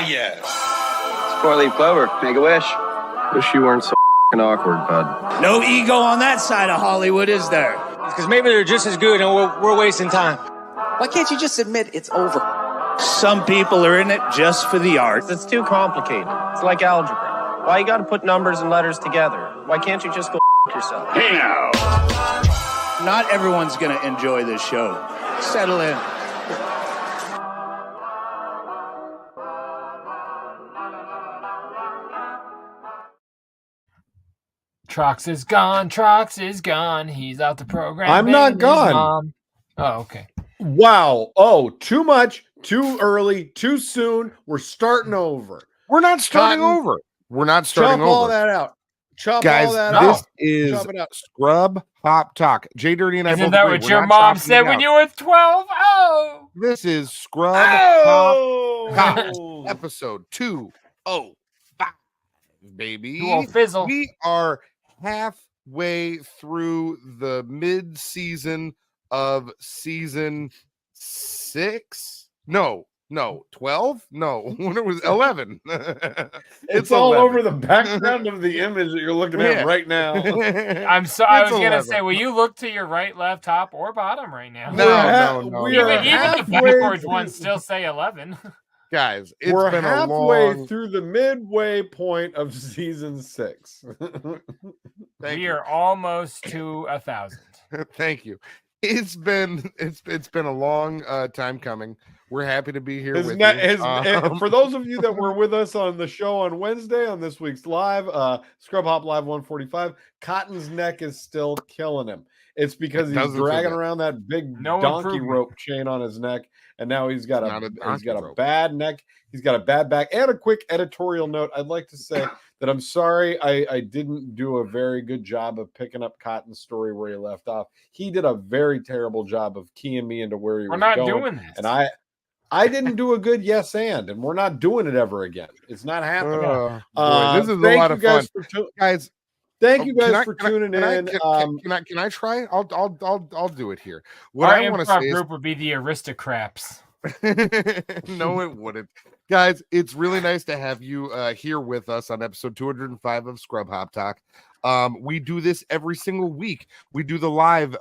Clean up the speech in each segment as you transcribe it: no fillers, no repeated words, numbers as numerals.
yes. It's four-leaf clover. Make a wish. Wish you weren't so awkward, bud. No ego on that side of Hollywood, is there? Because maybe they're just as good and we're wasting time. Why can't you just admit it's over? Some people are in it just for the art. It's too complicated. It's like algebra. Why you gotta put numbers and letters together? Why can't you just go yourself? Hey now. Not everyone's going to enjoy this show. Settle in. Trox is gone. Trox is gone. He's out the program. I'm not gone. Oh, okay. Wow. Oh, too much, too early, too soon. We're starting over. We're not starting Cotton, over. We're not starting Chop over. all that out. Chop Guys, all that out. this is Chop it out. Scrub Hop Talk. JDirty and I Isn't both that agree. what We're your not mom chopping said it when out. you were 12? Oh! This is Scrub Oh! Hop episode 205, baby. You won't fizzle. We are halfway through the mid-season of season 6. No, 12? No, when it was 11. It's all over the background of the image that you're looking at right now. I was going to say, will you look to your right, left, top, or bottom right now? No. We are Even the backwards ones still say 11. Guys, we're been halfway a long... through the midway point of season 6. We are almost to 1,000. Thank you. It's been a long time coming. We're happy to be here with you. For those of you that were with us on the show on Wednesday on this week's live, Scrub Hop Live 145, Cotton's neck is still killing him. It's because he's dragging around that big donkey rope chain on his neck, and now he's got a bad neck. He's got a bad back. And a quick editorial note: I'd like to say that I'm sorry I didn't do a very good job of picking up Cotton's story where he left off. He did a very terrible job of keying me into where he was going. We're not doing this. And I didn't do a good yes and we're not doing it ever again. It's not happening. This is a lot of fun, guys. Thank you guys for tuning in. Can I try? I'll do it here. What I want to say group would be the aristocrats. No, it wouldn't. Guys, it's really nice to have you here with us on episode 205 of Scrub Hop Talk. We do this every single week. We do the live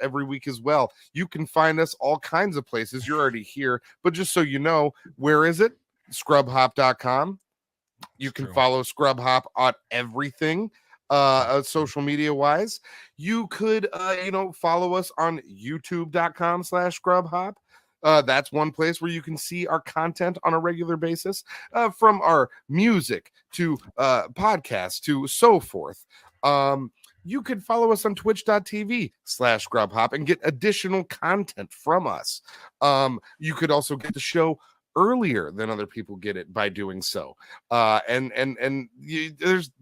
every week as well. You can find us all kinds of places. You're already here, but just so you know, where is it? Scrubhop.com. You can follow Scrub Hop on everything social media wise. You could follow us on youtube.com/scrubhop. That's one place where you can see our content on a regular basis, from our music to podcasts to so forth. You could follow us on twitch.tv/scrubhop and get additional content from us. You could also get the show earlier than other people get it by doing so. There's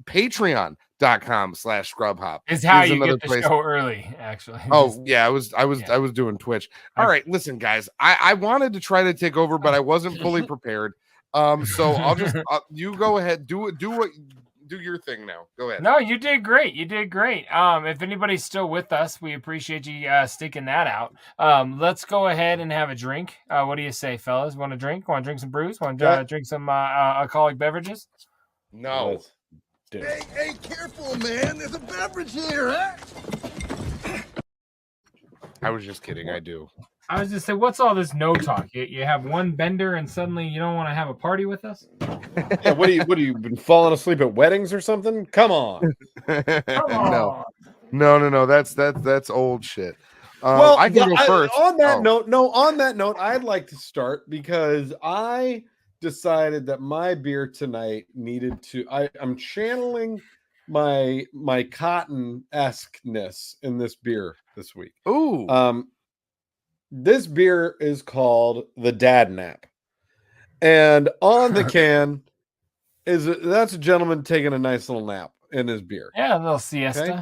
patreon.com/scrubhop is how you get the show early, actually. Oh yeah, I was doing Twitch. All right, listen guys, I wanted to try to take over, but I wasn't fully prepared. So I'll just you go ahead, do your thing now. Go ahead. No, you did great. If anybody's still with us, we appreciate you sticking that out. Let's go ahead and have a drink. What do you say, fellas? Want to drink? Want to drink some brews? Want to drink some alcoholic beverages? No. Hey, careful, man. There's a beverage here, huh? I was just kidding. I do. I was just saying, what's all this no talk? You have one bender and suddenly you don't want to have a party with us? Yeah, what are you been falling asleep at weddings or something? Come on. No. That's old shit. Well, I can go first. On that note, I'd like to start because I decided that my beer tonight needed to. I'm channeling my cotton-esque-ness in this beer this week. Ooh. This beer is called the Dad Nap, and on the can that's a gentleman taking a nice little nap in his beer. Yeah, a little siesta. Okay?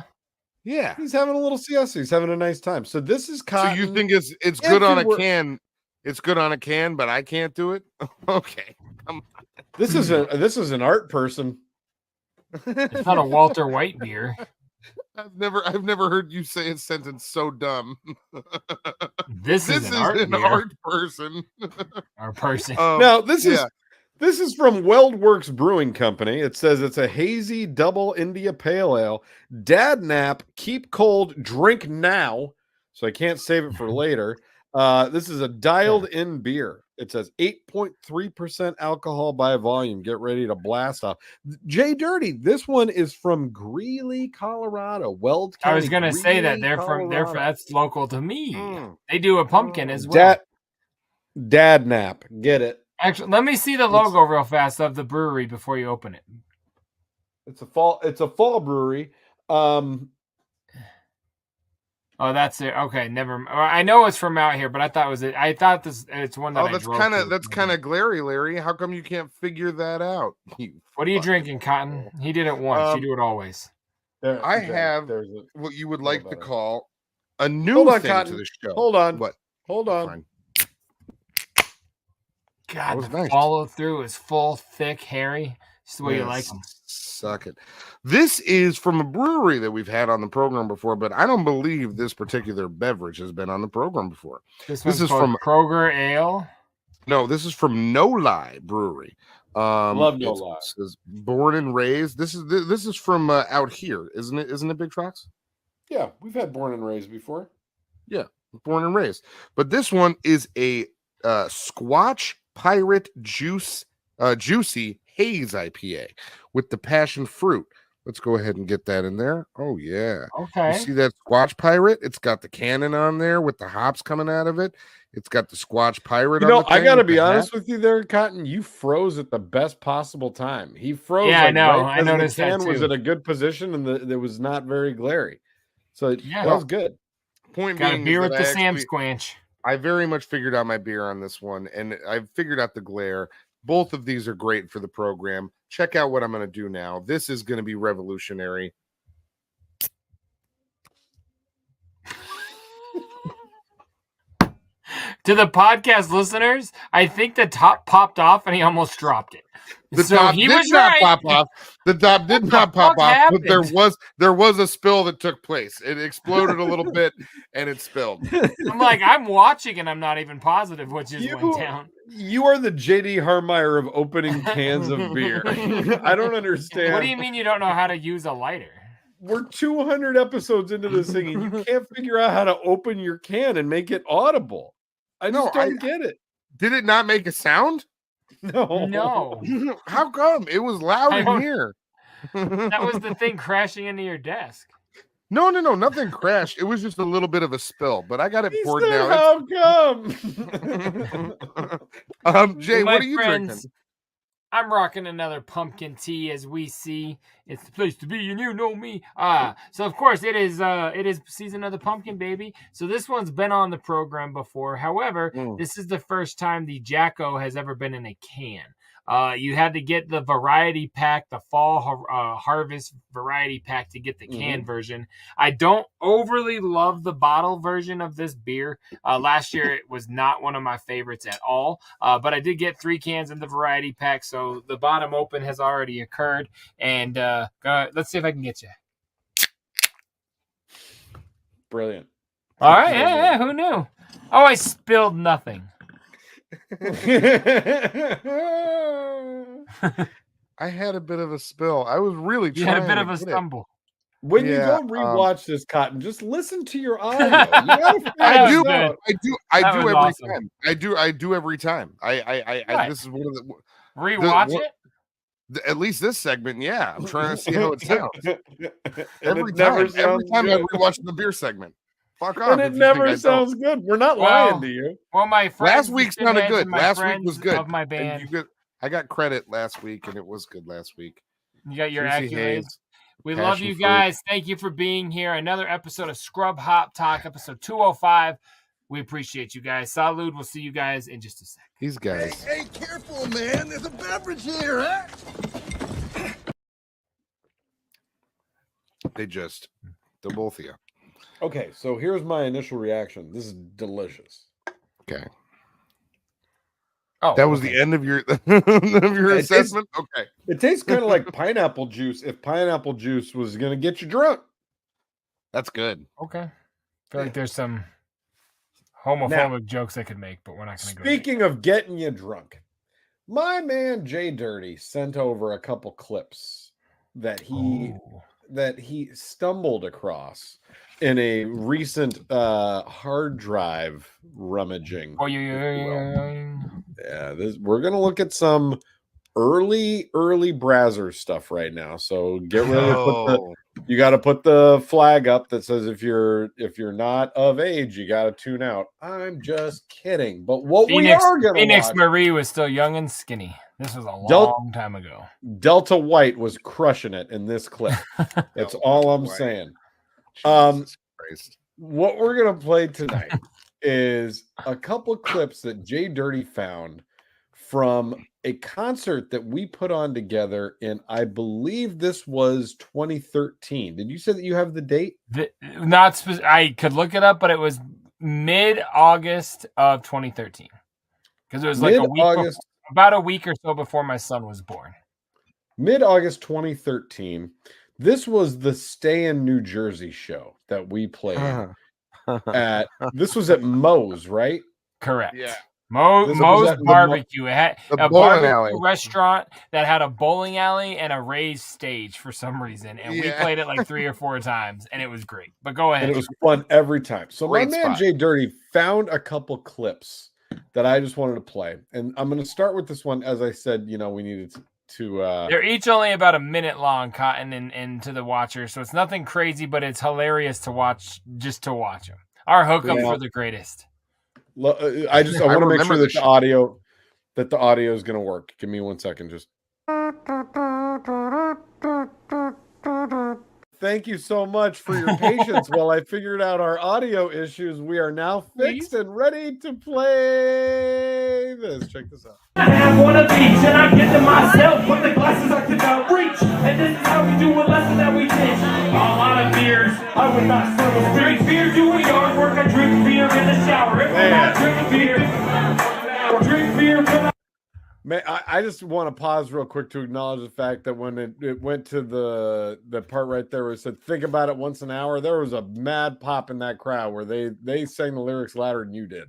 Yeah, he's having a little siesta. He's having a nice time. So this is cotton. So you think it's good on a can? It's good on a can, but I can't do it. Okay, come on. This is an art person. It's not a Walter White beer. I've never heard you say a sentence so dumb. This is an art person. Our person. Now this is This is from Weldworks Brewing Company. It says it's a hazy double India Pale Ale. Dad nap, keep cold, drink now. So I can't save it for later. This is a dialed-in beer. It says 8.3% alcohol by volume. Get ready to blast off. JDirty, this one is from Greeley, Colorado. Weld County. I was going to say that they're from that's local to me. They do a pumpkin as well. Dad nap. Get it. Actually, let me see the logo real fast of the brewery before you open it. It's a fall brewery. Oh, that's it. Okay, never. I know it's from out here, but I thought it's one that. Oh, that's kind of glary, Larry. How come you can't figure that out? What are you drinking, Cotton? He did it once. You do it always. I have what you would like to call a new thing Cotton. To the show. Hold on. What? Hold on. God, the nice. Follow through is full, thick, hairy. Just the way you like them. Suck it. This is from a brewery that we've had on the program before, but I don't believe this particular beverage has been on the program before. This is from Kroger Ale. No, this is from No Lie Brewery. Love No Lie. It says born and raised. This is from out here, isn't it? Isn't it, Big Trox? Yeah, we've had born and raised before. Yeah, born and raised. But this one is a Squatch Pirate Juicy Haze IPA with the passion fruit. Let's go ahead and get that in there. Oh yeah. Okay. You see that Squatch Pirate? It's got the cannon on there with the hops coming out of it. It's got the Squatch Pirate. You know, I got to be honest with you there, Cotton. You froze at the best possible time. He froze. Yeah, I know. Right I noticed the can that too. Was at a good position and it was not very glary. So that was good. Point got being, a beer with the Sam Squanch. I very much figured out my beer on this one, and I've figured out the glare. Both of these are great for the program. Check out what I'm going to do now. This is going to be revolutionary. To the podcast listeners, I think the top popped off and he almost dropped it. The top did not pop off. The top did not pop off, but there was a spill that took place. It exploded a little bit and it spilled. I'm watching and I'm not even positive what just went down. You are the JD Harmeyer of opening cans of beer. I don't understand. What do you mean you don't know how to use a lighter? We're 200 episodes into this thing and you can't figure out how to open your can and make it audible. I don't get it. Did it not make a sound? No. How come? It was loud in here. That was the thing crashing into your desk. No, nothing crashed. It was just a little bit of a spill, but I got it poured now. How come? Jay, what are you drinking? I'm rocking another pumpkin tea, as we see. It's the place to be, and you know me. So of course it is season of the pumpkin, baby. So this one's been on the program before. However, this is the first time the Jacko has ever been in a can. You had to get the variety pack, the fall harvest variety pack to get the can version. I don't overly love the bottle version of this beer. Last year, it was not one of my favorites at all. But I did get 3 cans in the variety pack. So the bottom open has already occurred. And let's see if I can get you. Brilliant. All right. Yeah. Who knew? Oh, I spilled nothing. I had a bit of a spill. I was really trying. You had a bit of a stumble. When you go rewatch this, Cotton, just listen to your audio. I do every time. I do every time. This is one of the rewatch it. At least this segment, yeah. I'm trying to see how it sounds. Every time I rewatch the beer segment. Fuck off. And it never sounds good. We're not lying to you. Well, my friends last week sounded good. Last week was good. Of my band. I got credit last week, and it was good last week. You got your accolades. We love you guys. Thank you for being here. Another episode of Scrub Hop Talk, episode 205. We appreciate you guys. Salud. We'll see you guys in just a sec. These guys. Hey, careful, man. There's a beverage here, huh? They're both of you. Okay, so here's my initial reaction. This is delicious. Okay. Oh, that was the end of your assessment? Okay. It tastes kind of like pineapple juice if pineapple juice was going to get you drunk. That's good. Okay. I feel like there's some homophobic jokes I could make, but we're not going to go. Speaking of getting you drunk, My man JDirty sent over a couple clips that he stumbled across in a recent hard drive rummaging. Yeah, we're gonna look at some early Brazzers stuff right now. So get ready to you got to put the flag up that says if you're not of age, you got to tune out. I'm just kidding. But what we are going to Phoenix Marie was still young and skinny. This was a long time ago. Delta White was crushing it in this clip. That's all I'm saying. What we're going to play tonight is a couple of clips that JDirty found from a concert that we put on together in, I believe this was 2013. Did you say that you have the date? I could look it up, but it was mid-August of 2013. Because it was like about a week or so before my son was born. Mid-August 2013. This was the Stay in New Jersey show that we played at. This was at Moe's, right? Correct. Yeah. Moe's Barbecue. It had a barbecue alley restaurant that had a bowling alley and a raised stage for some reason. And we played it like 3 or 4 times, and it was great. But go ahead. And it was fun every time. So my man JDirty found a couple clips that I just wanted to play. And I'm going to start with this one. As I said, we needed to they're each only about a minute long, Cotton, and to the watcher. So it's nothing crazy, but it's hilarious to watch, just to watch them. Our hookups are the greatest. I want to make sure that the audio is going to work. Give me 1 second. Just thank you so much for your patience while I figured out our audio issues. We are now fixed and ready to play this. Check this out. I have one of each, and I get to myself with the glasses I could not reach. And this is how we do a lesson that we teach. A lot of beers, I would not serve. Drink beer, doing yard work. I drink beer in the shower. If I'm not drinking beer, I drink beer when I... Man, I just want to pause real quick to acknowledge the fact that when it went to the part right there where it said, think about it once an hour, there was a mad pop in that crowd where they sang the lyrics louder than you did.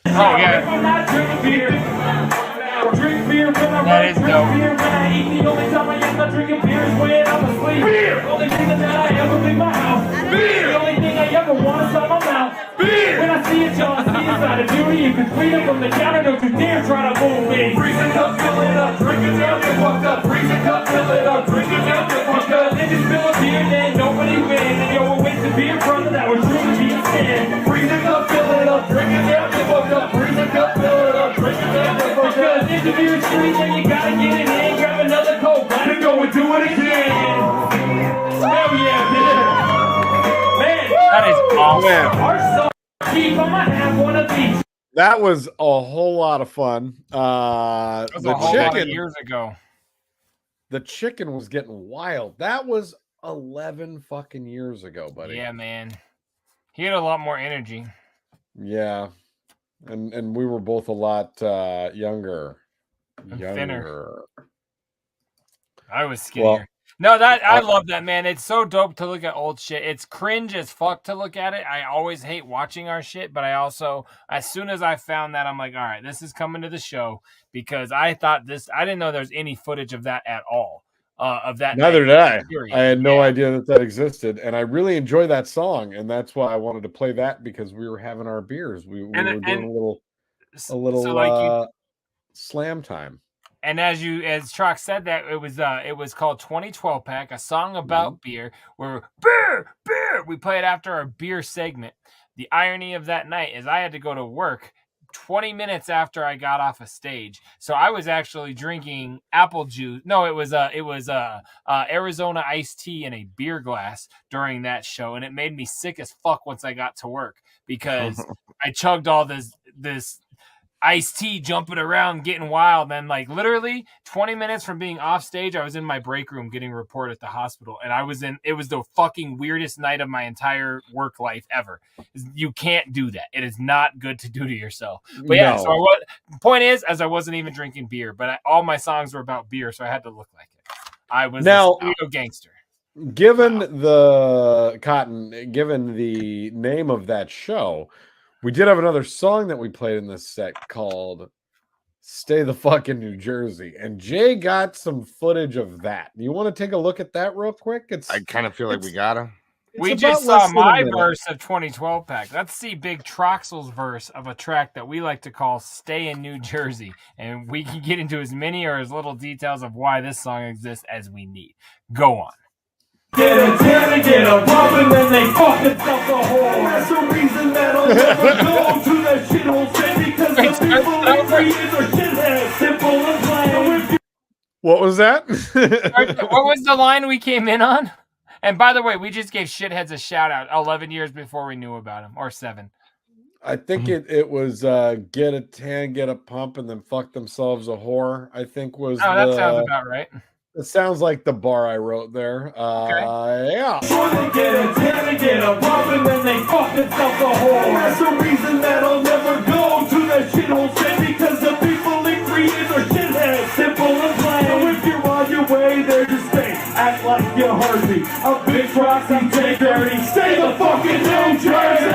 Oh, yeah. If I'm not drinking beer, I drink beer when I That is drink dope. beer when I eat. The only time I am not drinking beer is when I'm asleep. Beer! The only thing that I ever leave my house. Beer! The only thing I ever want is out of my mouth. Beer! When I see it, y'all, I see inside of duty. You can clean it from the counter, don't you dare try to move me. Freezing up, fill it up, drink it down, get fucked up. Freezing up, fill it up, drink it down, get fucked up. Then just fill a beer, then nobody wins. And yo, a waste of beer, brother, that was truly being sin. Freezing up, fill it up, drink it down, get fucked up. Freezing up, fill it up, drink it down, get fucked up. If the beer is free, then you gotta get it in. Grab another Coke, let it go and do it again. Hell yeah, man. Man, That is awesome. our song, keep on my have one of these. That was a whole lot of fun. That was The a whole lot of chicken years ago. The chicken was getting wild. That was 11 fucking years ago, buddy. Yeah, man. He had a lot more energy. Yeah. And we were both a lot younger. Thinner. I was skinnier. I love that, man. It's so dope to look at old shit. It's cringe as fuck to look at it. I always hate watching our shit, but I also, as soon as I found that, I'm like, all right, this is coming to the show, because I didn't know there's any footage of that at all. Of that. Neither did I. Period. I had no idea that existed, and I really enjoy that song, and that's why I wanted to play that, because we were having our beers. We were doing a little slam time. And as Trox said, that it was called 2012 Pack, a song about beer, where beer. We play it after our beer segment. The irony of that night is I had to go to work 20 minutes after I got off a stage, so I was actually drinking apple juice. No, it was Arizona iced tea in a beer glass during that show, and it made me sick as fuck once I got to work, because I chugged all this iced tea, jumping around, getting wild. Then, like, literally 20 minutes from being off stage, I was in my break room getting a report at the hospital, and it was the fucking weirdest night of my entire work life ever. You can't do that. It is not good to do to yourself. But yeah, so point is, as I wasn't even drinking beer, but all my songs were about beer, so I had to look like it. I was a studio gangster. Given the name of that show, we did have another song that we played in this set called stay the fuck in New Jersey. And Jay got some footage of that. You want to take a look at that real quick? I kind of feel like we gotta. We just saw my verse of 2012 pack. Let's see Big Troxel's verse of a track that we like to call Stay in New Jersey. And we can get into as many or as little details of why this song exists as we need. Go on. Get a tan and get a pump and then they fuck themselves a whore. That's the reason that I'll never go to that shithole city because the people in Koreans are shitheads. Simple and plain. What was that? What was the line we came in on? And by the way, we just gave shitheads a shout out 11 years before we knew about him, or 7. I think it was get a tan, get a pump, and then fuck themselves a whore. I think was. Oh, that sounds about right. It sounds like the bar I wrote there. Yeah. Sure they get a tan and get a pump and then they fuck themselves a whore. That's the reason that I'll never go to that shithole city because the people in Koreans are shitheads. Simple and plain. So if you're on your way there to stay, act like you heard me. I'm Big Troxy, JDirty. Stay the fucking New Jersey.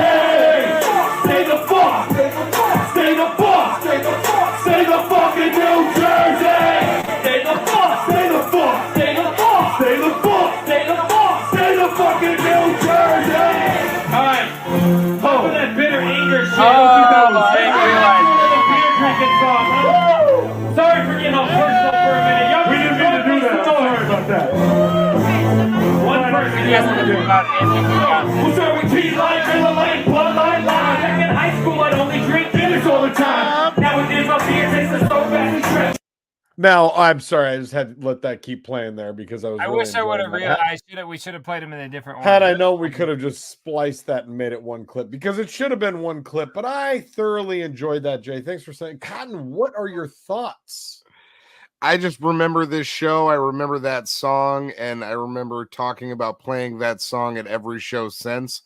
Stay the fuck. Stay the fuck. Stay the fuck. Stay the fuck. Stay the fucking New Jersey. Stay the fuck. Stay the fuck. Stay the fuck. Stay the fuck. Stay the fuck. Stay the fucking New Jersey. All right. Over that bitter anger shit. Drinking song. Huh? Sorry for getting all personal for a minute. We didn't mean to do that. Sorry about that. One person has to do about it. We'll start with T-Line, Grilla Line, Bloodline, Line. Back in high school, I'd only drink Guinness all the time. Nowadays, my beer tastes so bad and trash. Now, I'm sorry, I just had to let that keep playing there because I was. I really wish I would have enjoying realized we should have played him in a different one. Had I known, we could have just spliced that and made it one clip because it should have been one clip. But I thoroughly enjoyed that, Jay. Thanks for saying. Cotton, what are your thoughts? I just remember this show. I remember that song, and I remember talking about playing that song at every show since,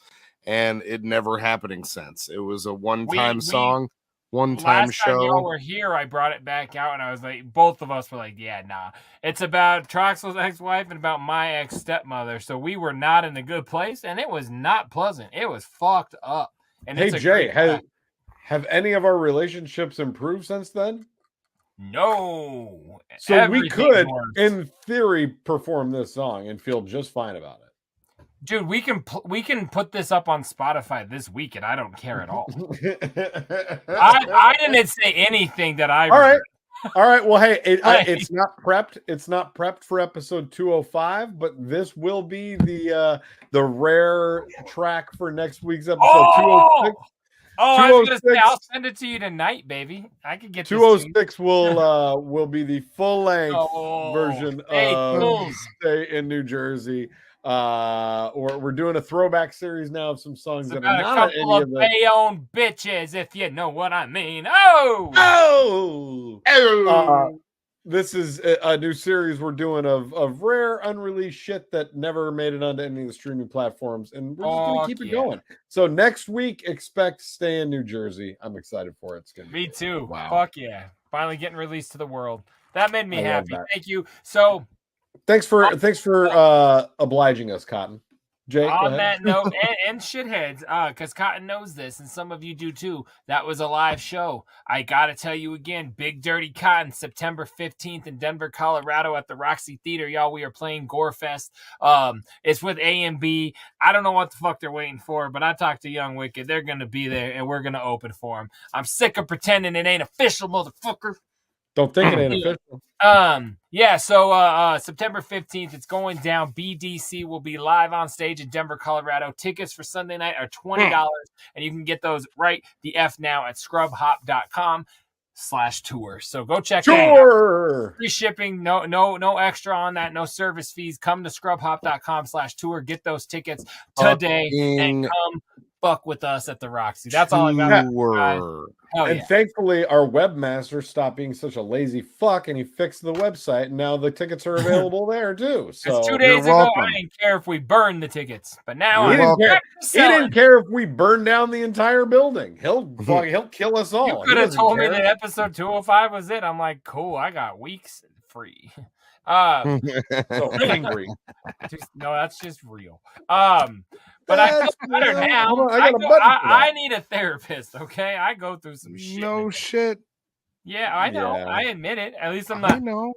and it never happening since. It was a one-time song. One-time show. Last time y'all were here, I brought it back out, and I was like, both of us were like, yeah, nah. It's about Troxel's ex-wife and about my ex-stepmother, so we were not in a good place, and it was not pleasant. It was fucked up. And hey, Jay, have any of our relationships improved since then? No. So we could, in theory, perform this song and feel just fine about it. Dude, we can put this up on Spotify this week, and I don't care at all. I didn't say anything that I. All right. Well, hey, it's not prepped. It's not prepped for episode 205, but this will be the rare track for next week's episode 206. Oh, I was gonna say I'll send it to you tonight, baby. I can get 206 will be the full length version of Stay in New Jersey. Or we're doing a throwback series now of some songs that are not any of the Bayonne bitches, if you know what I mean. Oh. This is a new series we're doing of rare unreleased shit that never made it onto any of the streaming platforms, and we're just gonna keep it going. So next week, expect Stay in New Jersey. I'm excited for it. It's gonna me too. Wow. Fuck yeah! Finally getting released to the world. That made me happy. Thank you. So. Thanks for obliging us, Cotton. Jay, on that note, and shitheads, because Cotton knows this, and some of you do too. That was a live show. I gotta tell you again, Big Dirty Cotton, September 15th in Denver, Colorado, at the Roxy Theater. Y'all, we are playing Gorefest. It's with A and B. I don't know what the fuck they're waiting for, but I talked to Young Wicked. They're gonna be there, and we're gonna open for them. I'm sick of pretending it ain't official, motherfucker. Don't think it ain't official. Yeah, so September 15th, it's going down. BDC will be live on stage in Denver, Colorado. Tickets for Sunday night are $20, and you can get those right the F now at scrubhop.com/tour. So go check that out. Free shipping, no extra on that, no service fees. Come to scrubhop.com/tour. Get those tickets today and come fuck with us at the Roxy. That's all I got. And thankfully, our webmaster stopped being such a lazy fuck, and he fixed the website. And now the tickets are available there too. So 2 days ago, I didn't care if we burned the tickets, but now he didn't care if we burned down the entire building. He'll kill us all. You could have told me that episode 205 was it. I'm like, cool. I got weeks free. So angry. No, that's just real. But I feel better now. I need a therapist, okay? I go through some shit. No shit. Yeah, I know. Yeah. I admit it. At least I'm not. I know.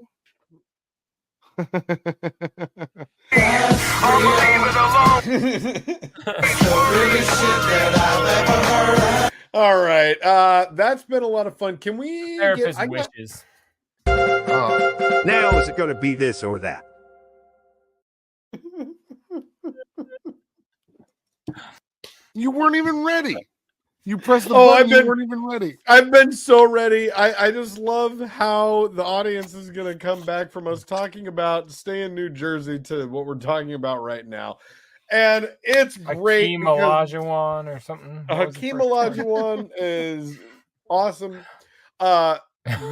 All right. That's been a lot of fun. Can we Therapist wishes. Now is it going to be this or that? You weren't even ready. You pressed the button. You weren't even ready. I've been so ready. I just love how the audience is going to come back from us talking about stay in New Jersey to what we're talking about right now. And it's great. Hakeem Olajuwon or something. Hakeem Olajuwon is awesome.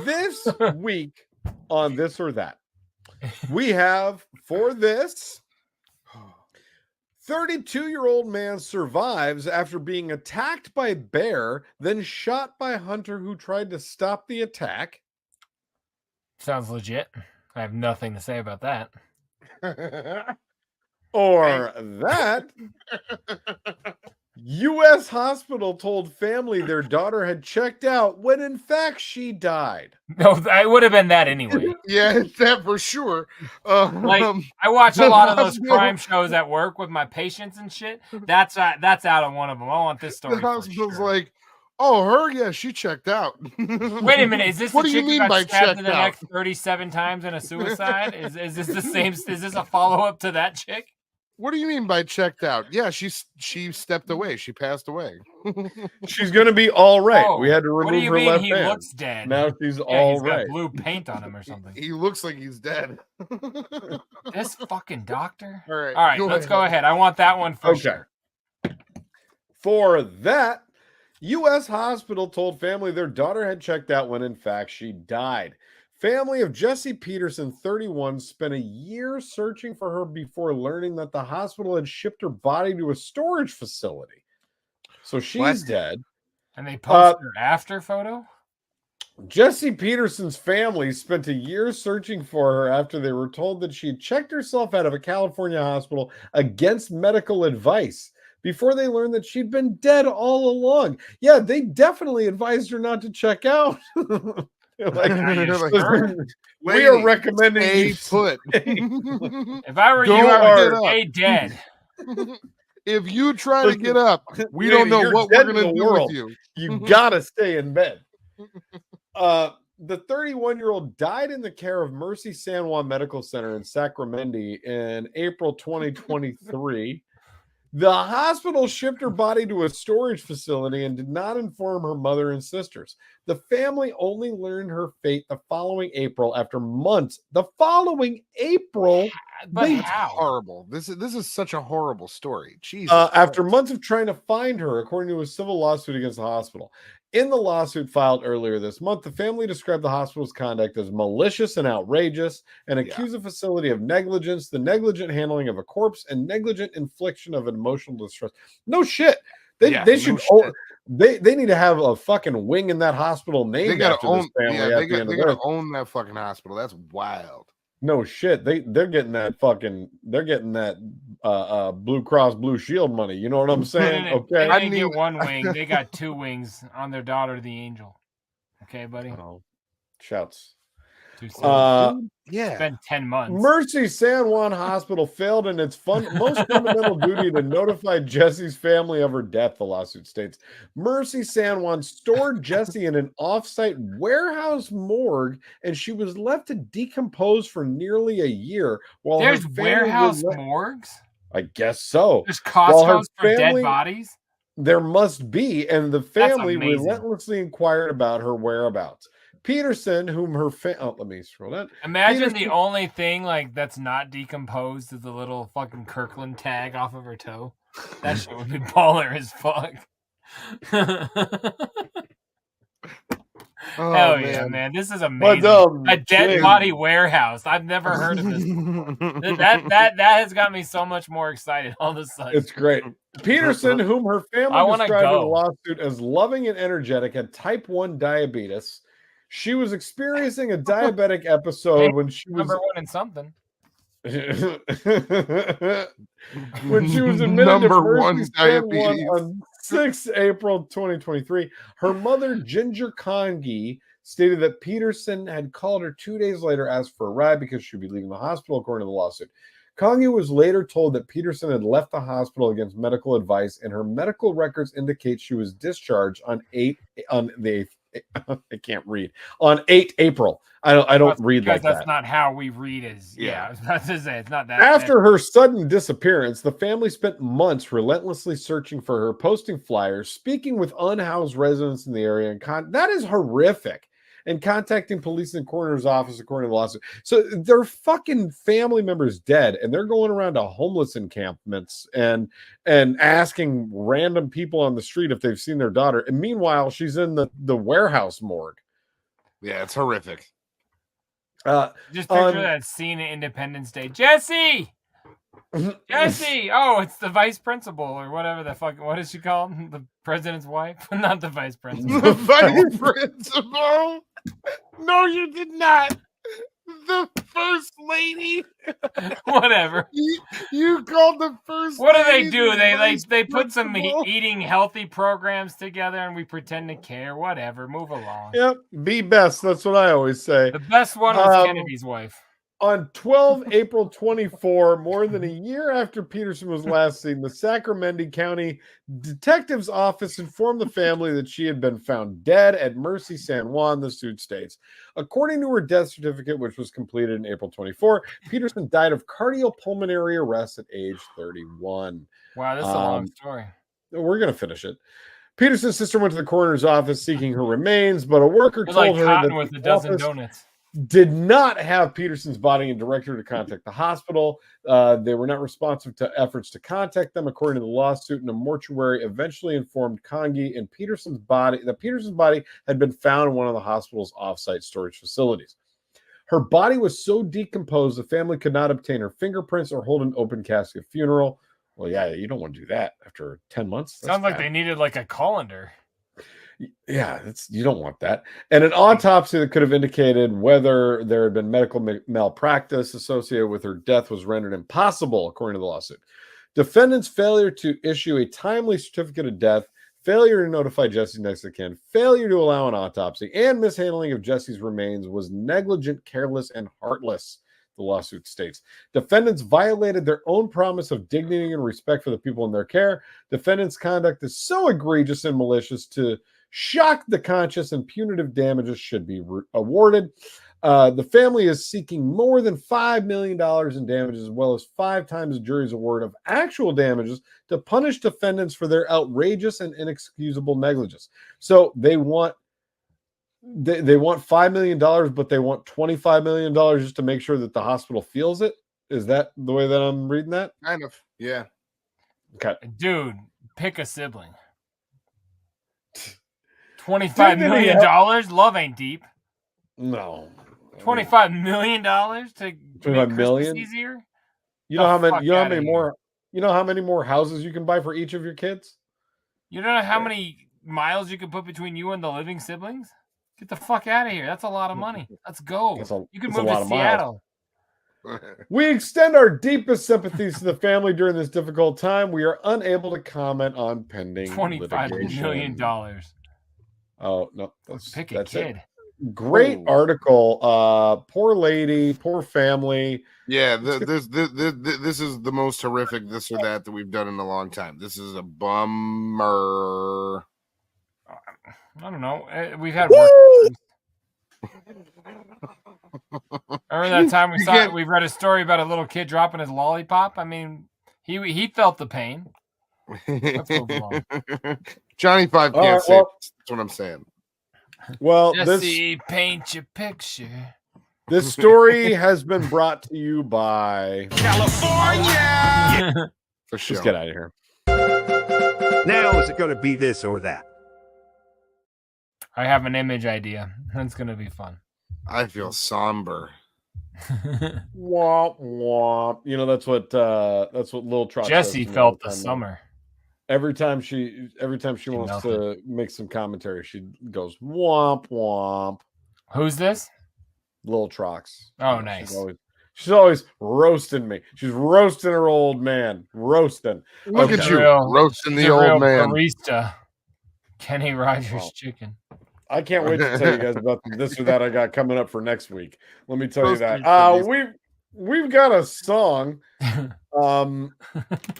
This week on This or That, we have for this 32-year-old man survives after being attacked by bear, then shot by hunter who tried to stop the attack. Sounds legit. I have nothing to say about that. Or that U.S. hospital told family their daughter had checked out when in fact she died. No, I would have been that anyway. Yeah, that for sure. Like I watch a lot of those crime shows at work with my patients and shit. That's out of one of them. I want this story. The hospital's like, oh, her? Yeah, she checked out. Wait a minute. Is this what the do you chick mean who by got stabbed in the checked neck 37 times in a suicide? Is this the same? Is this a follow-up to that chick? What do you mean by checked out? Yeah, she stepped away. She passed away. She's gonna be all right. Oh, we had to remove her left he hand. looks dead. Now she's Yeah, all he's right. got blue paint on him or something. He looks like he's dead. This fucking doctor. All right, let's go ahead. I want that one for sure. For that, U.S. hospital told family their daughter had checked out when in fact she died. Family of Jesse Peterson, 31, spent a year searching for her before learning that the hospital had shipped her body to a storage facility. So she's dead. And they posted her after photo? Jesse Peterson's family spent a year searching for her after they were told that she had checked herself out of a California hospital against medical advice before they learned that she'd been dead all along. Yeah, they definitely advised her not to check out. Like, we are recommending stay put. If I were you, I would stay dead. If you try to get up, we don't know what we're going to do with you. You got to stay in bed. The 31-year-old died in the care of Mercy San Juan Medical Center in Sacramento in April 2023. The hospital shipped her body to a storage facility and did not inform her mother and sisters. The family only learned her fate the following April after months. The following April, but how horrible! This is such a horrible story. Jesus. After months of trying to find her, according to a civil lawsuit against the hospital. In the lawsuit filed earlier this month, the family described the hospital's conduct as malicious and outrageous and accused the facility of negligence, the negligent handling of a corpse, and negligent infliction of emotional distress. No shit. They should. They need to have a fucking wing in that hospial named after this family. Yeah, they gotta own that fucking hospital. That's wild. No shit. They're getting that fucking. They're getting that Blue Cross Blue Shield money. You know what I'm saying? Okay. They didn't get one wing. They got two wings on their daughter, the angel. Okay, buddy. Shouts. Yeah. Spent 10 months. Mercy San Juan Hospital failed in its most fundamental duty to notify Jesse's family of her death, the lawsuit states. Mercy San Juan stored Jessie in an off-site warehouse morgue, and she was left to decompose for nearly a year. While there's warehouse morgues? I guess so. There's Costco's for dead bodies? There must be, and the family relentlessly inquired about her whereabouts. Peterson, whom her let me scroll down. Imagine the only thing like that's not decomposed is the little fucking Kirkland tag off of her toe. That shit would be baller as fuck. Hell yeah, man! This is amazing. A dead body warehouse. I've never heard of this before. that has got me so much more excited all of a sudden. It's great. Peterson, whom her family described in the lawsuit as loving and energetic, had type 1 diabetes. She was experiencing a diabetic episode when she was number one in something. When she was admitted number one diabetes on 6 April 2023, her mother Ginger Congi stated that Peterson had called her 2 days later, asked for a ride because she'd be leaving the hospital, according to the lawsuit. Congi was later told that Peterson had left the hospital against medical advice, and her medical records indicate she was discharged on 8 April. I don't read like that. That's not how we read as I was about to say it's not that. After her sudden disappearance, the family spent months relentlessly searching for her, posting flyers, speaking with unhoused residents in the area, and that is horrific. And contacting police and coroner's office, according to the lawsuit. So their fucking family members dead, and they're going around to homeless encampments and asking random people on the street if they've seen their daughter. And meanwhile, she's in the warehouse morgue. Yeah, it's horrific. Just picture that scene in Independence Day. Jesse! Jesse! Oh, it's the vice principal or whatever the fuck. What is she called? The president's wife? Not the vice principal. The vice principal? No, you did not. The first lady. Whatever. You called the first. What lady do? They put some principal. eating healthy programs together, and we pretend to care. Whatever. Move along. Yep. Be best. That's what I always say. The best one was Kennedy's wife. On April 24, more than a year after Peterson was last seen, the Sacramento County Detective's Office informed the family that she had been found dead at Mercy San Juan, the suit states. According to her death certificate, which was completed in April 24, Peterson died of cardiopulmonary arrest at age 31. Wow, that's a long story. We're going to finish it. Peterson's sister went to the coroner's office seeking her remains, but a worker told her that with a dozen donuts. Did not have Peterson's body and directed her to contact the hospital. They were not responsive to efforts to contact them, according to the lawsuit. And a mortuary eventually informed Congi and Peterson's body that Peterson's body had been found in one of the hospital's offsite storage facilities. Her body was so decomposed the family could not obtain her fingerprints or hold an open casket funeral. Well, yeah, you don't want to do that after 10 months. Sounds like they needed like a colander. Yeah, you don't want that. And an autopsy that could have indicated whether there had been medical malpractice associated with her death was rendered impossible, according to the lawsuit. Defendants' failure to issue a timely certificate of death, failure to notify Jesse's next of kin, failure to allow an autopsy, and mishandling of Jesse's remains was negligent, careless, and heartless, the lawsuit states. Defendants violated their own promise of dignity and respect for the people in their care. Defendants' conduct is so egregious and malicious to shock the conscious, and punitive damages should be awarded. The family is seeking more than $5 million in damages, as well as 5 times the jury's award of actual damages to punish defendants for their outrageous and inexcusable negligence. So they want $5 million, but they want $25 million just to make sure that the hospital feels it. Is that the way that I'm reading that? Kind of, yeah. Okay, dude, pick a sibling. $25 million? Love ain't deep. No. $25 million to make Christmas easier? You know how many more houses you can buy for each of your kids? You don't know how many miles you can put between you and the living siblings? Get the fuck out of here. That's a lot of money. Let's go. You can move to Seattle. We extend our deepest sympathies to the family during this difficult time. We are unable to comment on pending $25 million. Oh no! Pick a kid. Great article. Poor lady, poor family. Yeah, this is the most horrific this or that we've done in a long time. This is a bummer. I don't know. We've had worse. Remember that time we read a story about a little kid dropping his lollipop? I mean, he felt the pain. Let's move along. Johnny 5 can't say. That's what I'm saying. Well, Jesse, paint your picture. This story has been brought to you by California. For sure. Just get out of here. Now is it going to be this or that? I have an image idea. That's going to be fun. I feel somber. Womp womp. You know that's what Lil Trox Jesse felt the summer. Every time she wants to make some commentary, she goes womp womp. Who's this? Lil Trox. Oh, nice. She's always roasting me. She's roasting her old man. Roasting. Look at you roasting the old man. Barista. Kenny Rogers chicken. I can't wait to tell you guys about this or that I got coming up for next week. Let me tell you that. We've got a song.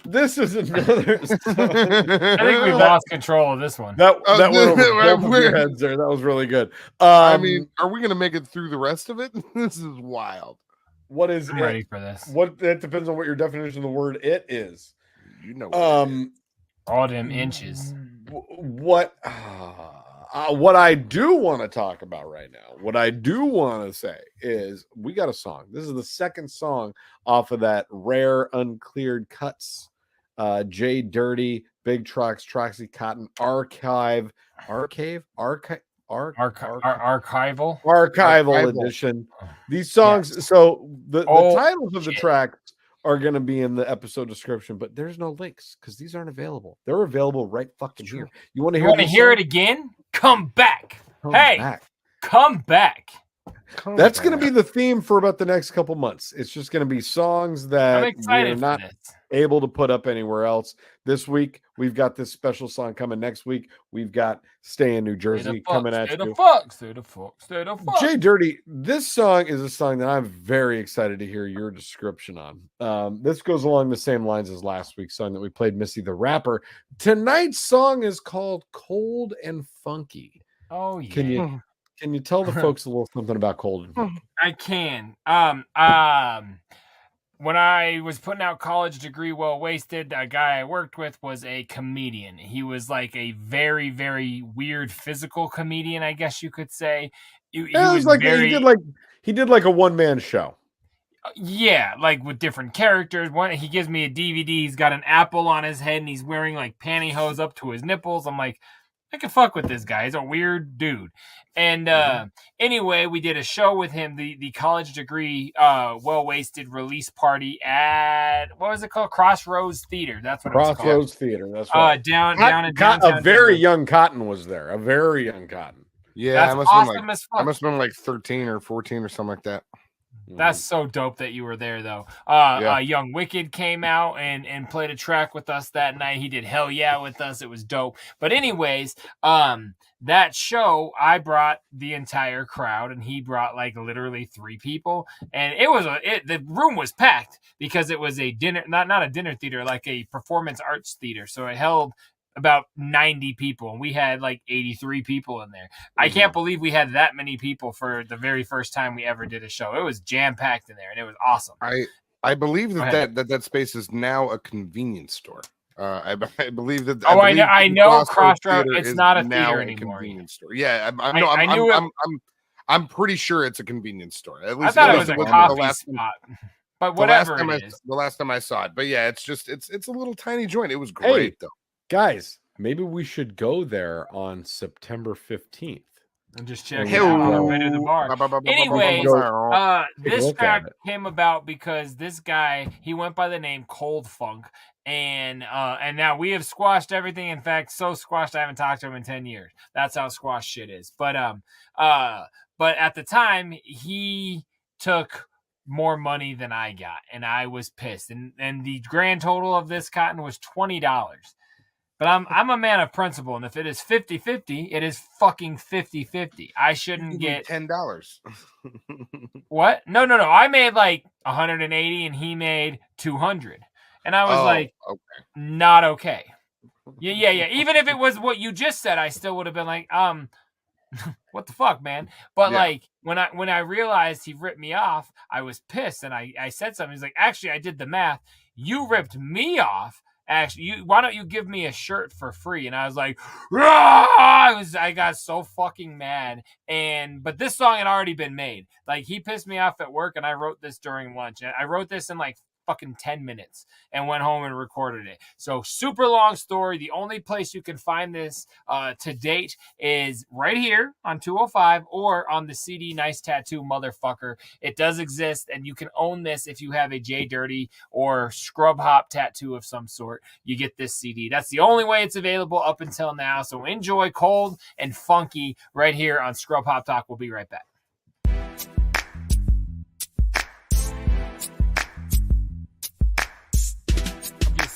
This is another song. I think we lost control of this one. That went over both of your heads there. That was really good. I mean, are we gonna make it through the rest of it? This is wild. What is I'm ready for this? It depends on what your definition of the word "it" is. You know. All them inches. What I do want to talk about right now, what I do want to say is we got a song. This is the second song off of that rare uncleared cuts. JDirty, Big Trox, Troxy Cotton, archival edition. These songs, yes. So the titles of the tracks are going to be in the episode description, but there's no links because these aren't available. They're available right fucking here. You want to hear it again? Come back. Come back. That's going to be the theme for about the next couple months. It's just going to be songs that we're not able to put up anywhere else. This week, we've got this special song coming. Next week, we've got Stay in New Jersey coming at you. Stay the fuck. JDirty, this song is a song that I'm very excited to hear your description on. This goes along the same lines as last week's song that we played, Missy the Rapper. Tonight's song is called Cold and Funky. Oh, yeah. Can you tell the folks a little something about Cold and Funky? I can. When I was putting out College Degree Well Wasted, a guy I worked with was a comedian. He was like a very, very weird physical comedian, I guess you could say. He did like a one-man show. Yeah, like with different characters. He gives me a DVD. He's got an apple on his head and he's wearing like pantyhose up to his nipples. I'm like, I can fuck with this guy. He's a weird dude. And anyway, we did a show with him, the College Degree Well Wasted release party at, what was it called? Crossroads Theater. That's what it was called. Crossroads Theater. That's right. Down in downtown. A very young Cotton was there. A very young Cotton. Yeah, that's awesome as fuck. I must have been like 13 or 14 or something like that. That's so dope that you were there, though. Young Wicked came out and played a track with us that night. He did Hell Yeah with us. It was dope. But anyways, that show, I brought the entire crowd, and he brought like literally 3 people. And the room was packed because it was a dinner, not a dinner theater, like a performance arts theater. So it held about 90 people, and we had like 83 people in there. I can't believe we had that many people for the very first time we ever did a show. It was jam-packed in there, and it was awesome. I believe that space is now a convience store. I believe that. I know Crossroads. It's not a theater anymore. Convenience store. Yeah, I'm pretty sure it's a convenience store. At least I thought it was a coffee spot. But whatever it is. The last time I saw it. But yeah, it's a little tiny joint. It was great though. Guys, maybe we should go there on September 15th. And just check it out on the way to the bar. Anyway, this track came about because this guy, he went by the name Cold Funk. And now we have squashed everything. In fact, so squashed I haven't talked to him in 10 years. That's how squashed shit is. But at the time, he took more money than I got, and I was pissed. And the grand total of this cotton was $20. But I'm a man of principle, and if it is 50-50, it is fucking 50-50. I shouldn't get $10. What? No. I made like 180, and he made 200, and I was not okay. Yeah. Even if it was what you just said, I still would have been like, what the fuck, man? But like when I realized he ripped me off, I was pissed, and I said something. He's like, actually, I did the math. You ripped me off. Actually, why don't you give me a shirt for free? And I was like, I got so fucking mad. But this song had already been made. Like, he pissed me off at work, and I wrote this during lunch. And I wrote this in like fucking 10 minutes and went home and recorded it. So super long story. The only place you can find this to date is right here on 205 or on the CD Nice Tattoo Motherfucker. It does exist, and you can own this if you have a JDirty or Scrub Hop tattoo of some sort. You get this CD. That's the only way it's available up until now. So enjoy Cold and Funky right here on Scrub Hop Talk. We'll be right back.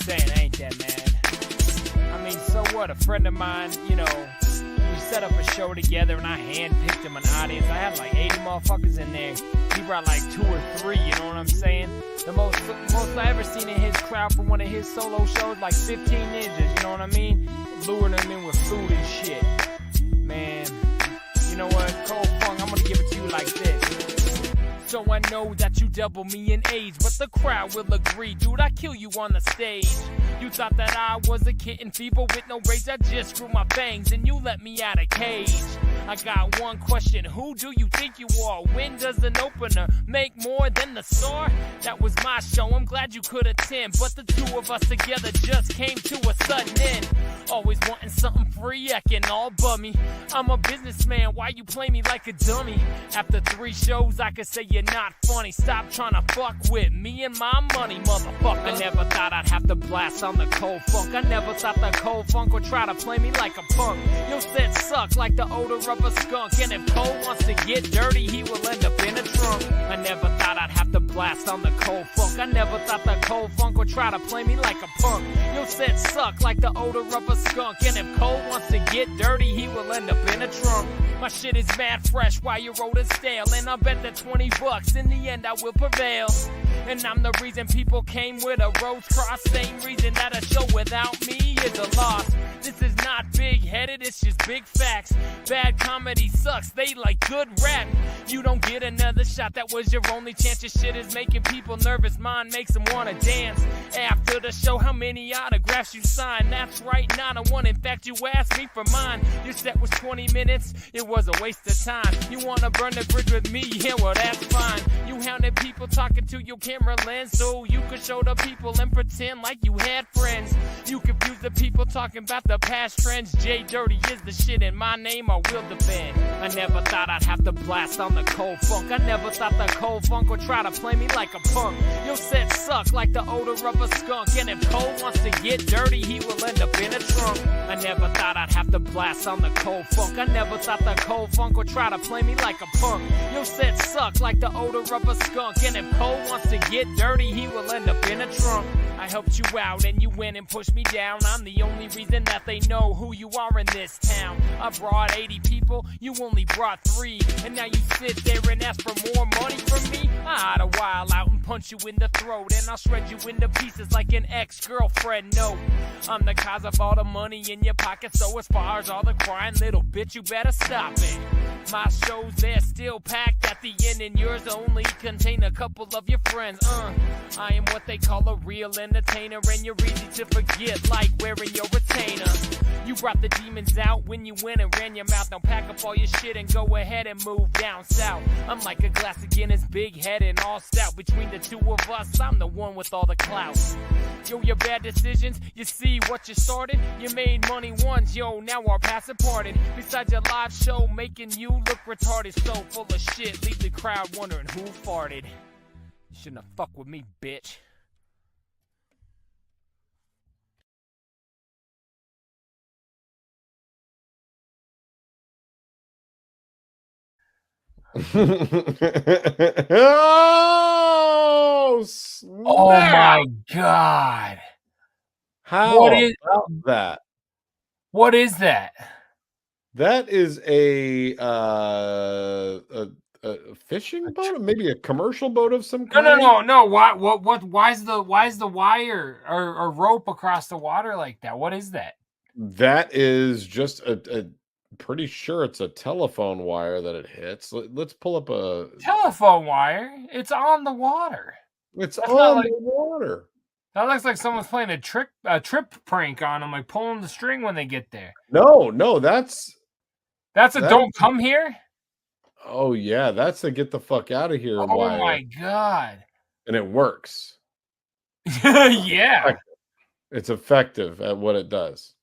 Saying, ain't that, man? I mean, so what? A friend of mine, was set up a show together and I handpicked him an audience. I had like 80 motherfuckers in there. He brought like 2 or 3, you know what I'm saying? The most I ever seen in his crowd for one of his solo shows, like 15 ninjas, you know what I mean? Luring them in with food and shit. Man, you know what? Cold Funk, I'm gonna give it to you like this. So I know that you double me in age, but the crowd will agree, dude, I kill you on the stage. You thought that I was a kitten feeble with no rage, I just grew my fangs and you let me out of cage. I got one question, who do you think you are? When does an opener make more than the star? That was my show, I'm glad you could attend, but the two of us together just came to a sudden end. Always wanting something free, acting all bummy. I'm a businessman, why you play me like a dummy? After 3 shows, I could say you're not funny. Stop trying to fuck with me and my money, motherfucker. I never thought I'd have to blast on the Cold Funk. I never thought the Cold Funk would try to play me like a punk. Your set sucks like the odor of a skunk, and if Cole wants to get dirty, he will end up in a trunk. I never thought I'd have to blast on the Cold Funk. I never thought the Cold Funk would try to play me like a punk. Your set suck like the odor of a skunk, and if Cole wants to get dirty, he will end up in a trunk. My shit is mad fresh while you're old and stale, and I bet that $20 in the end I will prevail. And I'm the reason people came with a rose cross, same reason that a show without me is a loss. This is not big-headed, it's just big facts. Bad comedy sucks, they like good rap. You don't get another shot, that was your only chance. Your shit is making people nervous, mine makes them wanna dance. After the show, how many autographs you signed? That's right, not a one, in fact you asked me for mine. Your set was 20 minutes, it was a waste of time. You wanna burn the bridge with me, yeah, well that's fine. You hounded people talking to your camera lens so you could show the people and pretend like you had friends. You confuse the people talking about the past trends. JDirty is the shit and my name I will defend. I never thought I'd have to blast on the Cold Funk. I never thought the Cold Funk would try to play me like a punk. Your set suck like the odor of a skunk, and if Cole wants to get dirty, he will end up in a trunk. I never thought I'd have to blast on the Cold Funk. I never thought the Cold Funk would try to play me like a punk. Your set suck like the odor of a skunk, and if Cole wants to get dirty, he will end up in a trunk. I helped you out and you went and pushed me down. I'm the only reason that they know who you are in this town. I brought 80 people, you only brought 3, and now you sit there and ask for more money from me? I ought to wild out and punch you in the throat, and I'll shred you into pieces like an ex-girlfriend. No, I'm the cause of all the money in your pocket, so as far as all the crying, little bitch, you better stop it. My shows, they're still packed at the end, and yours only contain a couple of your friends. I am what they call a real entertainer, and you're easy to forget like wearing your retainer. You brought the demons out when you went and ran your mouth. Now pack up all your shit and go ahead and move down south. I'm like a glass of Guinness, big head and all stout. Between the two of us, I'm the one with all the clout. Yo, your bad decisions, you see what you started? You made money once, yo, now our paths are parted. Besides your live show making you look retarded, so full of shit, leave the crowd wondering who farted. You shouldn't have fucked with me, bitch. Oh, snap. Oh my god! How what is that? What is that? That is a fishing boat, maybe a commercial boat of some kind. No. Why is the wire or rope across the water like that? What is that? That is just a pretty sure it's a telephone wire that it hits. Let's pull up a telephone wire. It's on the water. It's on the water. That looks like someone's playing a trip prank on them, like pulling the string when they get there. No, that's a don't come here. Oh yeah, that's a get the fuck out of here. Oh wire. My god! And it works. Yeah, it's effective at what it does.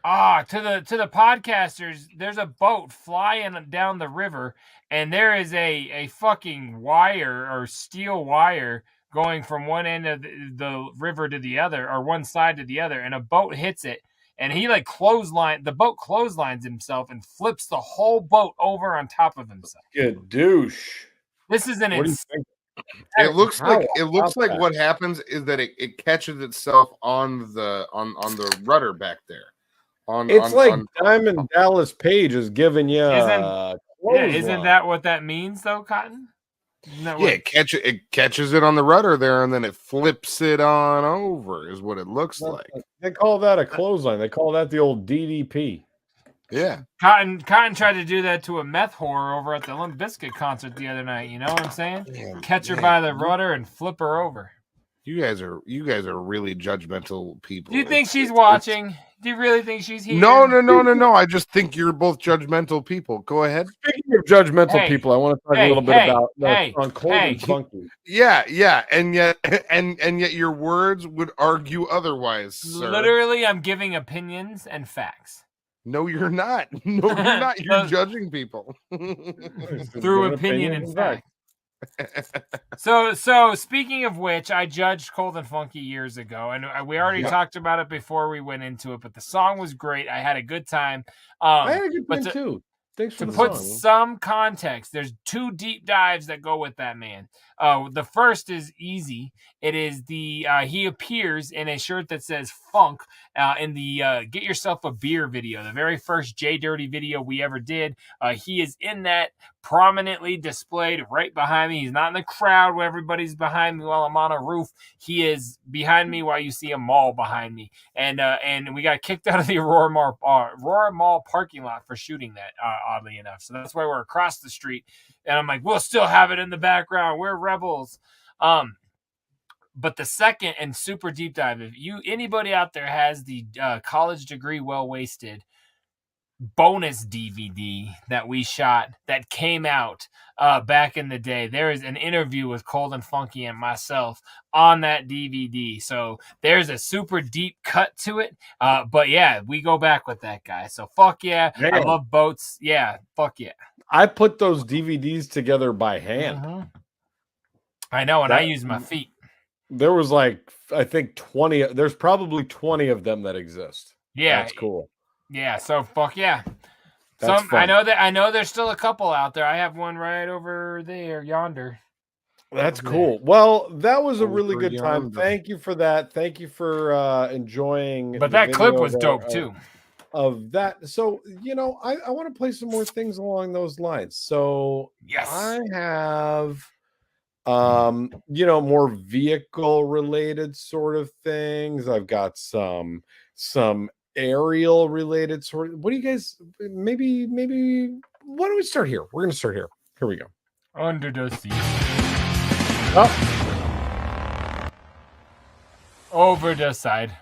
To the podcasters, there's a boat flying down the river, and there is a fucking wire or steel wire going from one end of the river to the other, or one side to the other, and a boat hits it, and he like the boat clotheslines himself and flips the whole boat over on top of himself. Good douche. This is an insane. It looks like what happens is that it catches itself on the rudder back there. Diamond Dallas Page is giving you. Isn't that what that means, though, Cotton? It catches it on the rudder there, and then it flips it on over. Is what it looks like. They call that a clothesline. They call that the old DDP. Yeah. Cotton tried to do that to a meth whore over at the Limp Bizkit concert the other night. You know what I'm saying? Catch her by the rudder and flip her over. You guys are really judgmental people. Do you think she's watching? Do you really think she's here? No. I just think you're both judgmental people. Go ahead. Speaking of judgmental people, I want to talk a little bit about on Cold and Funky. Yeah, and yet your words would argue otherwise, sir. Literally, I'm giving opinions and facts. No, you're not. No, you're not. You're judging people through opinion and fact. So speaking of which, I judged Cold and Funky years ago, and we already talked about it before we went into it. But the song was great. I had a good time. I had a good time too. Thanks for to the put song. some context, there's 2 deep dives that go with that man. The first is easy. It is he appears in a shirt that says Funk in the Get Yourself a Beer video, the very first JDirty video we ever did. He is in that, prominently displayed right behind me. He's not in the crowd where everybody's behind me while I'm on a roof. He is behind me while you see a mall behind me. And we got kicked out of the Aurora Mall parking lot for shooting that, oddly enough. So that's why we're across the street. And I'm like, we'll still have it in the background. We're rebels. But the second and super deep dive, if anybody out there has the College Degree Well Wasted bonus DVD that we shot that came out back in the day, there is an interview with Cold and Funky and myself on that DVD. So there's a super deep cut to it. But yeah, we go back with that guy. So fuck yeah. I love boats. Yeah, fuck yeah. I put those DVDs together by hand. I know, and I use my feet. There was I think 20. There's probably 20 of them that exist. Yeah, that's cool. Yeah, so fuck yeah. That's fun. I know there's still a couple out there. I have one right over there, yonder. That's cool. Well, that was a really good time. Thank you for that. Thank you for enjoying. But that clip was dope too. Of that, so I want to play some more things along those lines. So yes, I have more vehicle related sort of things. I've got some aerial related sort of. What do you guys maybe why don't we start here? We're gonna start here. Here we go. Under the sea. Over the side.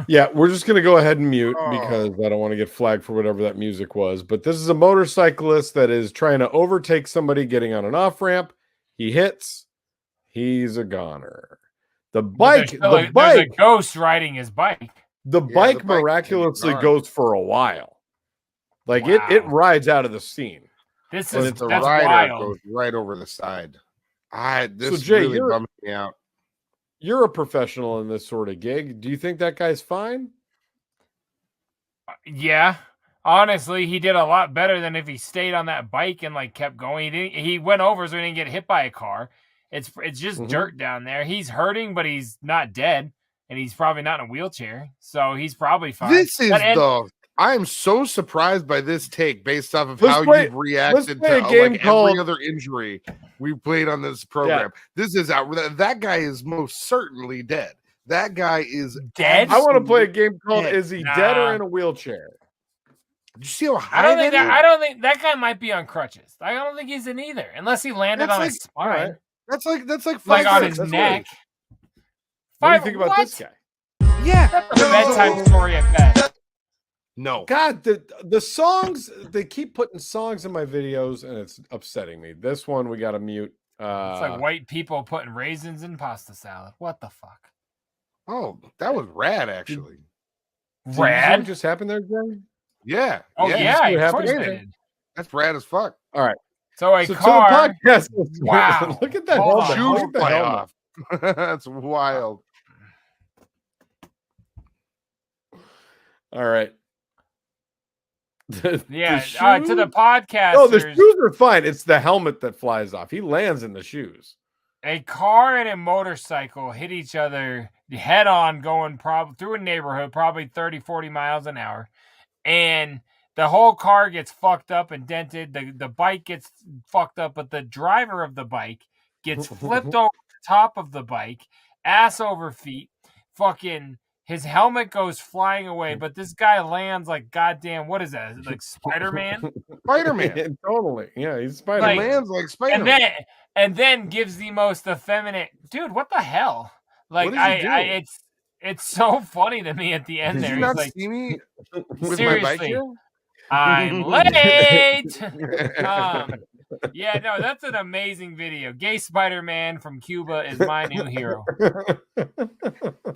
Yeah, we're just going to go ahead and mute because I don't want to get flagged for whatever that music was. But this is a motorcyclist that is trying to overtake somebody getting on an off-ramp. He hits. He's a goner. The bike, there's a ghost riding his bike. The bike miraculously goes for a while. It rides out of the scene. That's rider wild. Goes right over the side. This Jay, really bums me out. You're a professional in this sort of gig. Do you think that guy's fine? Yeah. Honestly, he did a lot better than if he stayed on that bike and kept going. He went over so he didn't get hit by a car. It's just dirt down there. He's hurting, but he's not dead, and he's probably not in a wheelchair, so he's probably fine. I am so surprised by this take based off of how you've reacted to every other injury we played on this program. Yeah. This is that guy is most certainly dead. That guy is dead. I want to play a game called Is He Dead or in a Wheelchair? Did you see how high I don't think that guy might be on crutches. I don't think he's in either, unless he landed on his spine. Right. That's like on his neck. What do you think about this guy? Yeah, that's a bedtime story at best. No. God, the songs, they keep putting songs in my videos and it's upsetting me. This one we got to mute. It's like white people putting raisins in pasta salad. What the fuck? Oh, that was rad, actually. Rad? What just happened there, Jerry? Yeah. Oh, yeah. Of course they did. That's rad as fuck. All right. So car. Podcast, wow. Look at that. Shoes play off. That's wild. All right. To the podcast. No, the shoes are fine. It's the helmet that flies off. He lands in the shoes. A car and a motorcycle hit each other head on going through a neighborhood, probably 30, 40 miles an hour. and the whole car gets fucked up and dented. The bike gets fucked up, but the driver of the bike gets flipped over the top of the bike, ass over feet. Fucking his helmet goes flying away, but this guy lands like goddamn. What is that? Like Spider-Man? Spider-Man. Totally. Yeah, he's Spider-Man. Lands like Spider-Man. And then gives the most effeminate dude. What the hell? Like it's so funny to me at the end. Did there, you not like, see me with seriously, my bike here? I'm late. Yeah, no, that's an amazing video. Gay Spider-Man from Cuba is my new hero.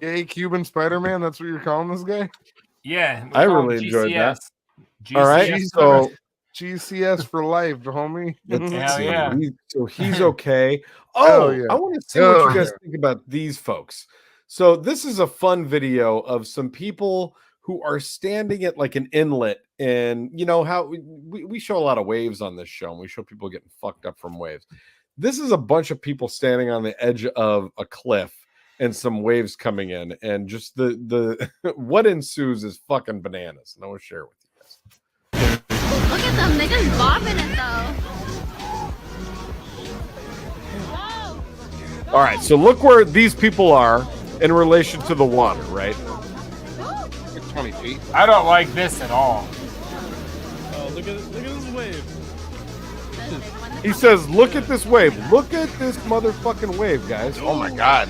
Gay Cuban Spider-Man. That's what you're calling this guy? Yeah, I really enjoyed that. GCS. All right, so GCS for life, homie. Hell yeah. So he's okay. Hell yeah. I want to see what you guys think about these folks. So this is a fun video of some people who are standing at like an inlet, and you know how we show a lot of waves on this show, and we show people getting fucked up from waves. This is a bunch of people standing on the edge of a cliff and some waves coming in, and just the what ensues is fucking bananas. And I want to share it with you guys. Look at them niggas bopping it though. All right, so look where these people are in relation to the water, right? 20 feet. I don't like this at all. Oh, look at this wave. He says, "Look at this wave. Look at this motherfucking wave, guys." Oh my god.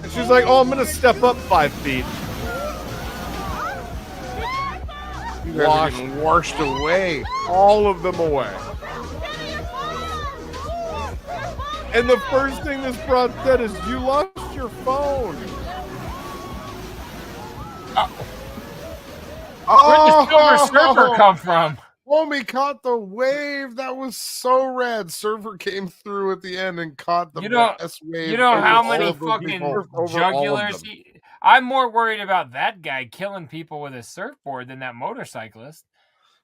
And she's like, "Oh, I'm gonna step up 5 feet." Washed away. All of them away. And the first thing this broad said is, "You lost your phone." Where'd the Silver Surfer come from? Homie caught the wave. That was so rad. Surfer came through at the end and caught the best wave. You know how many fucking jugulars I'm more worried about that guy killing people with a surfboard than that motorcyclist.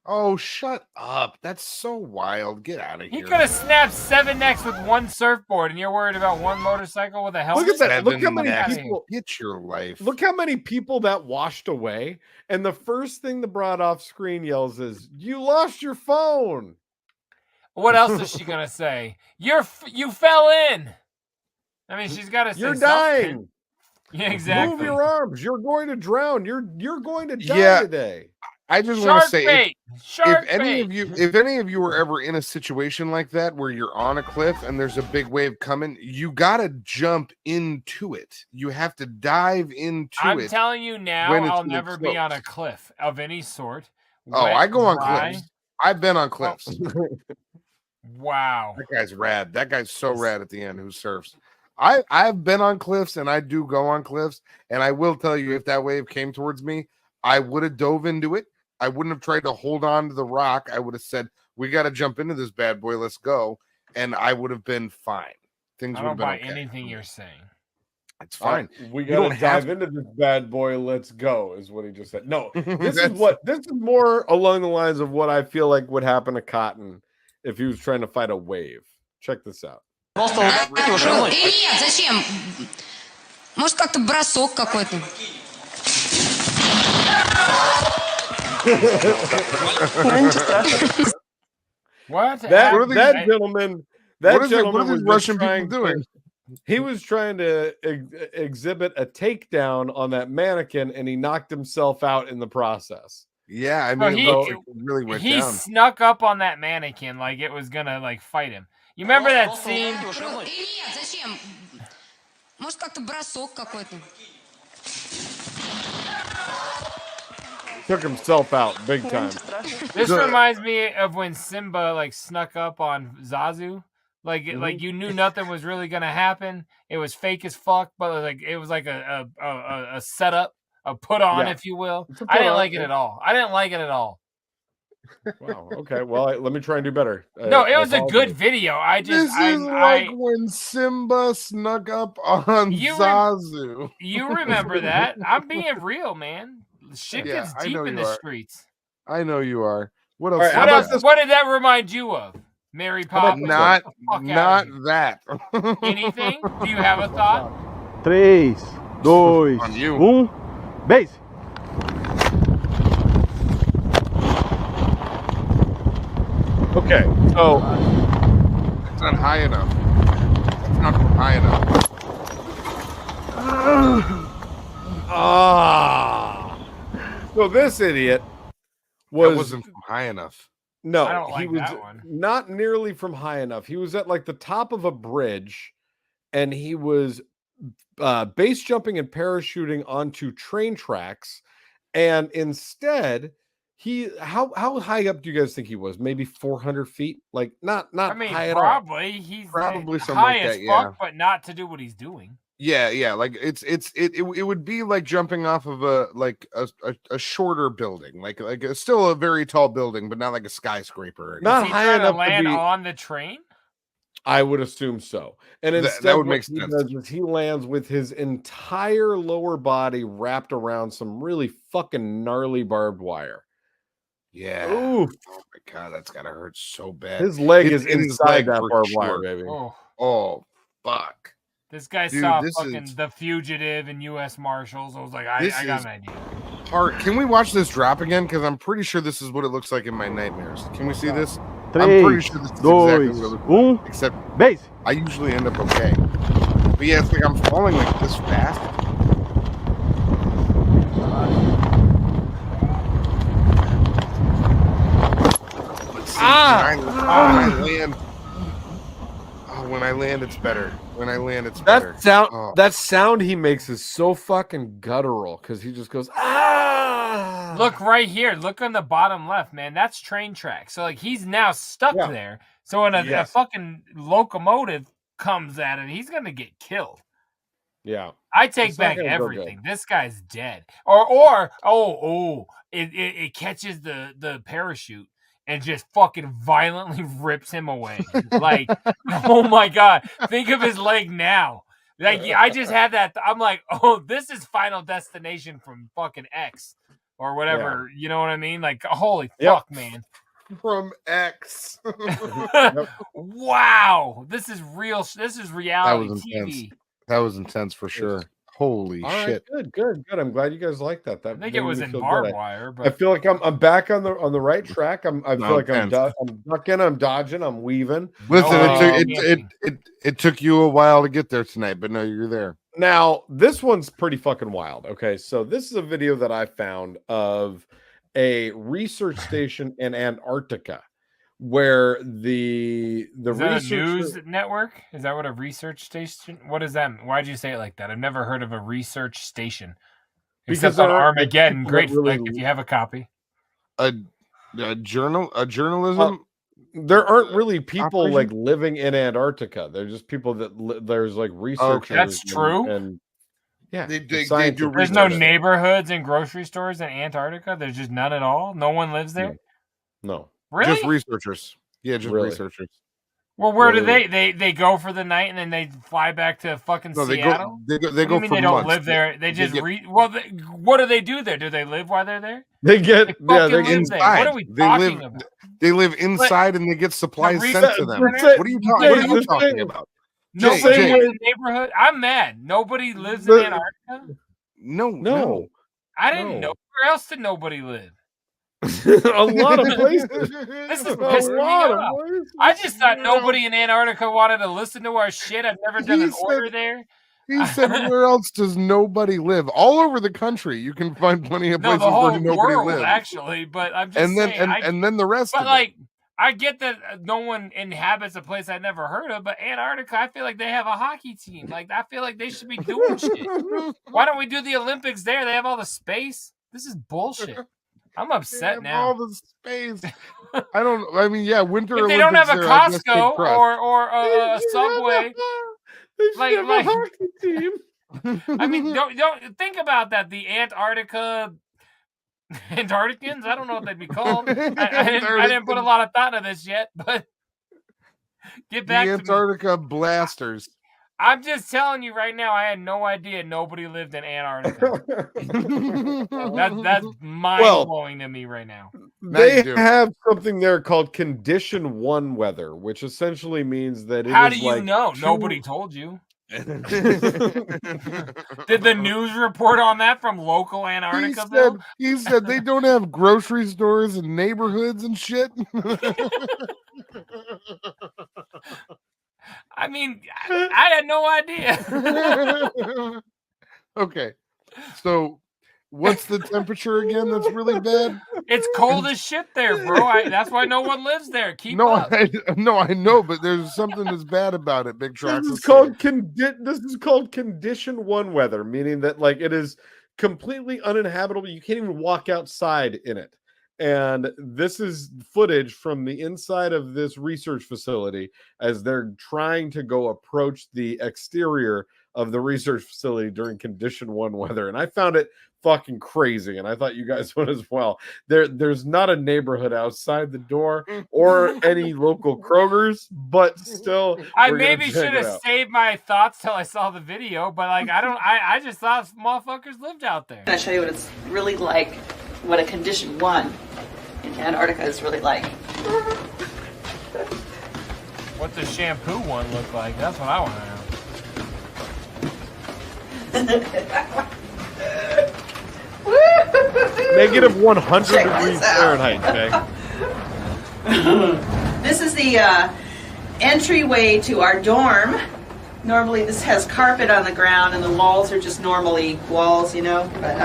Oh, shut up. That's so wild. Get out of here. He could have snapped 7 necks with one surfboard, and you're worried about one motorcycle with a helmet? Look at that. Look how many people. Get your life. Look how many people that washed away. And the first thing the broad off screen yells is, "You lost your phone." What else is she going to say? You fell in. I mean, she's got to say "You're something. dying." Yeah, exactly. Move your arms. You're going to drown. You're going to die today. I just want to say, if any of you were ever in a situation like that where you're on a cliff and there's a big wave coming, you gotta jump into it. You have to dive into it. I'm telling you now, I'll never be on a cliff of any sort. Oh, I go on cliffs. I've been on cliffs. Wow, that guy's rad. That guy's so rad at the end who surfs. I've been on cliffs and I do go on cliffs, and I will tell you, if that wave came towards me, I would have dove into it. I wouldn't have tried to hold on to the rock. I would have said, "We got to jump into this bad boy. Let's go." And I would have been fine. Things would have been okay. Anything you're saying. It's fine. We got to dive into this bad boy. Let's go, is what he just said. No, this is more along the lines of what I feel like would happen to Cotton if he was trying to fight a wave. Check this out. Нет, зачем? Может, как-то бросок какой-то. What? That gentleman. What are these Russian people doing? He was trying to exhibit a takedown on that mannequin, and he knocked himself out in the process. Yeah, I mean, it really went down. He snuck up on that mannequin like it was gonna fight him. You remember that scene? Нет, зачем? Может, как-то бросок какой-то. Took himself out big time. This reminds me of when Simba snuck up on Zazu. Like you knew nothing was really gonna happen. It was fake as fuck, but it was like a setup, a put on, if you will. I didn't like it at all. Wow. Okay. Well, let me try and do better. No, it was a good video. When Simba snuck up on Zazu. You remember that? I'm being real, man. Shit gets deep in the streets. I know you are. What else? Right, what did that remind you of? Mary Poppins? Not that. Anything? Do you have a thought? 3, 2, 1, base. Okay, so it's not high enough. It's not high enough. So this idiot wasn't high enough. No, I don't he like was that one. not nearly from high enough. He was at like the top of a bridge, and he was base jumping and parachuting onto train tracks, and instead how high up do you guys think he was? Maybe 400 feet? Like not I mean, high at probably he's Probably something high like as that, fuck, yeah. but not to do what he's doing. Yeah. Like it would be like jumping off of a shorter building, like still a very tall building, but not like a skyscraper. Not high enough to land to be on the train. I would assume so. And instead, that would what make he sense. does is he lands with his entire lower body wrapped around some really fucking gnarly barbed wire. Yeah. Ooh. Oh my god, that's gotta hurt so bad. His leg is in his inside leg that for barbed wire, sure. baby. Oh, fuck. This guy Dude, saw this fucking is- The Fugitive and U.S. Marshals. I was like, I got an idea. Hard. Can we watch this drop again? Because I'm pretty sure this is what it looks like in my nightmares. Can we see this? I'm pretty sure this is exactly what it looks like. Except base. I usually end up okay. But yeah, it's like I'm falling like this fast. Let's see. When I land, it's better. When I land, it's better. That sound he makes is so fucking guttural because he just goes Look right here. Look on the bottom left, man. That's train tracks. So like he's now stuck there. So when a fucking locomotive comes at him, he's gonna get killed. Yeah. I take back everything. This guy's dead. Or it catches the parachute and just fucking violently rips him away. Like, oh my god. Think of his leg now. Like I just had that. I'm like, oh, this is Final Destination from fucking X or whatever. You know what I mean? Like, holy fuck, man. From X. Wow. This is real. This is reality TV. That was intense for sure. Holy shit! Good. I'm glad you guys like that. I think it was in barbed wire, but I feel like I'm back on the right track. I feel like I'm ducking, I'm dodging, I'm weaving. Listen, it took you a while to get there tonight, but no, you're there. Now this one's pretty fucking wild. Okay, so this is a video that I found of a research station in Antarctica, where the is that a news network? Is that what a research station? What is that? Why'd you say it like that? I've never heard of a research station. Except on Armageddon. Great flick if you have a copy. A journalism. There aren't really people like living in Antarctica. They're just people that there's like researchers. Okay. That's true. And yeah, they do. There's no neighborhoods and grocery stores in Antarctica. There's just none at all. No one lives there. No. Really? Just researchers. Yeah, just researchers. Well, where do they go for the night and then they fly back to fucking Seattle? They go for months. They don't live there. They just what do they do there? Do they live while they're there? They get they're inside. What are we talking about? They live inside and they get supplies sent to them. What are you talking about? Nobody in the neighborhood. I'm mad. Nobody lives in Antarctica. No. I didn't know. Where else did nobody live? A lot of places. This is pissing me off. I just thought nobody in Antarctica wanted to listen to our shit. I've never done an order there. He said, "Where else does nobody live? All over the country, you can find plenty of places where nobody lives." Actually, but I'm just saying. And then the rest. But like, I get that no one inhabits a place I've never heard of, but Antarctica, I feel like they have a hockey team. Like, I feel like they should be doing shit. Why don't we do the Olympics there? They have all the space. This is bullshit. I'm upset now. All the space. I mean, yeah, winter. If they don't have a Costco or a Subway, like a hockey team. I mean, don't think about that. The Antarcticans. I don't know what they'd be called. I didn't put a lot of thought into this yet, but get back to Antarctica Blasters. I'm just telling you right now, I had no idea nobody lived in Antarctica. That's mind-blowing to me right now. They have something there called Condition 1 weather, which essentially means that How do you know? Nobody told you. Did the news report on that from local Antarctica? He said they don't have grocery stores and neighborhoods and shit. I mean, I had no idea. Okay, so what's the temperature again? That's really bad. It's cold as shit there, bro. That's why no one lives there. Keep up. I know, but there's something that's bad about it. Big Trox. This is called condition 1 weather, meaning that like it is completely uninhabitable. You can't even walk outside in it. And this is footage from the inside of this research facility as they're trying to go approach the exterior of the research facility during condition 1 weather. And I found it fucking crazy, and I thought you guys would as well. There's not a neighborhood outside the door or any local Kroger's, but still, I maybe should have saved my thoughts till I saw the video, but like I just thought motherfuckers lived out there. I'm gonna show you what it's really like, what a condition 1 in Antarctica is really like. What does shampoo 1 look like? That's what I want to know. Negative 100 degrees Fahrenheit, Jay. This is the entryway to our dorm. Normally this has carpet on the ground and the walls are just normally walls, you know, but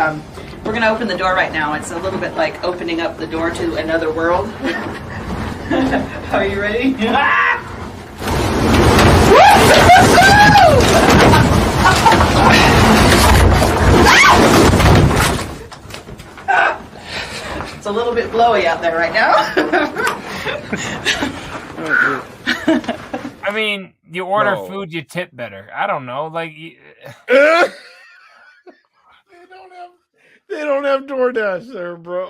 we're going to open the door right now. It's a little bit like opening up the door to another world. Are you ready? It's a little bit blowy out there right now. I mean, you order food, you tip better. I don't know, like They don't have DoorDash there, bro.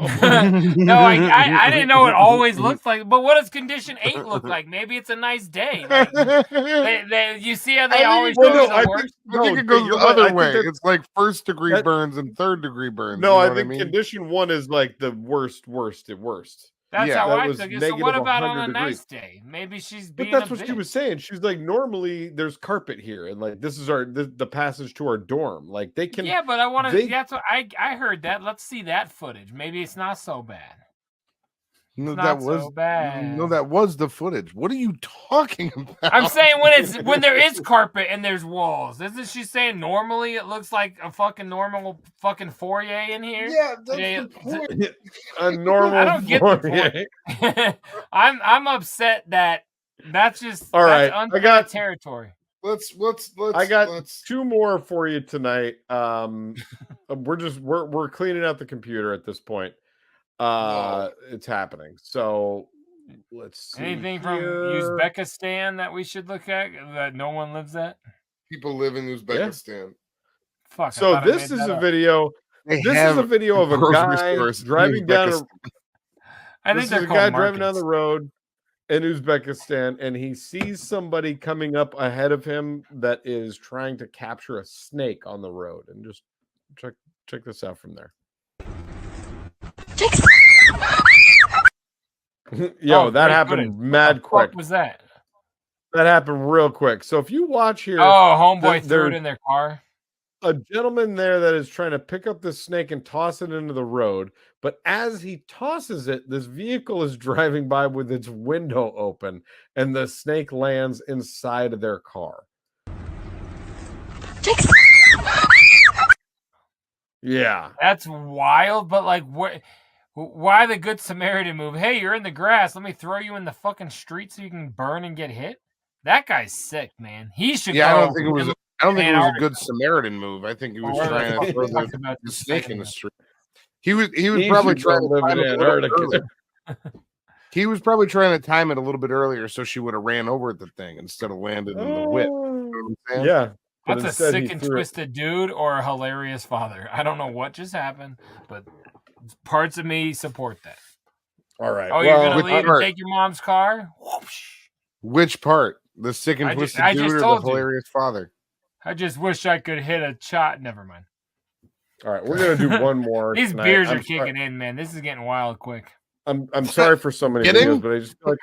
No, I didn't know it always looks like. But what does condition 8 look like? Maybe it's a nice day. Like, you see how they always show the worst? I think it goes the other way. It's like 1st degree burns and 3rd degree burns. No, I think condition 1 is like the worst at worst. That's how I took it. So what about on a nice day? Maybe she's being But that's what she was saying. She's like, normally there's carpet here, and like this is the passage to our dorm. Like they can. Yeah, but I want to. That's what I heard that. Let's see that footage. Maybe it's not so bad. No, that was bad. No, that was the footage. What are you talking about? I'm saying when there is carpet and there's walls. Isn't she saying normally it looks like a fucking normal fucking foyer in here? Yeah, that's the point. A normal. I don't get the point. I'm upset that that's just all right. I got territory. Let's. I got 2 more for you tonight. We're cleaning out the computer at this point. It's happening. So let's see. Anything from Uzbekistan that we should look at that no one lives at? People live in Uzbekistan. Yeah. Fuck. So this is a video. This is a video of a guy driving down. This is a guy driving down the road in Uzbekistan, and he sees somebody coming up ahead of him that is trying to capture a snake on the road. And just check this out from there. Yo, that happened mad quick. What was that? That happened real quick. So if you watch here, homeboy threw it in their car. A gentleman there that is trying to pick up this snake and toss it into the road. But as he tosses it, this vehicle is driving by with its window open, and the snake lands inside of their car. Yeah, that's wild. But like, why the Good Samaritan move? Hey, you're in the grass. Let me throw you in the fucking street so you can burn and get hit. That guy's sick, man. He should. Yeah, I don't think it was a Good Samaritan move. I think he was trying to throw the snake in the street. He was probably trying to time it Antarctica. He was probably trying to time it a little bit earlier so she would have ran over the thing instead of landed in the whip. You know what I'm saying? Yeah. That's a sick and twisted dude or a hilarious father. I don't know what just happened, but parts of me support that. All right. Oh, you're going to leave and take your mom's car? Whoosh. Which part? The sick and twisted dude or the hilarious father? I just wish I could hit a shot. Never mind. All right. We're going to do one more. These beers are kicking in, man. This is getting wild quick. I'm sorry for so many videos, but I just feel like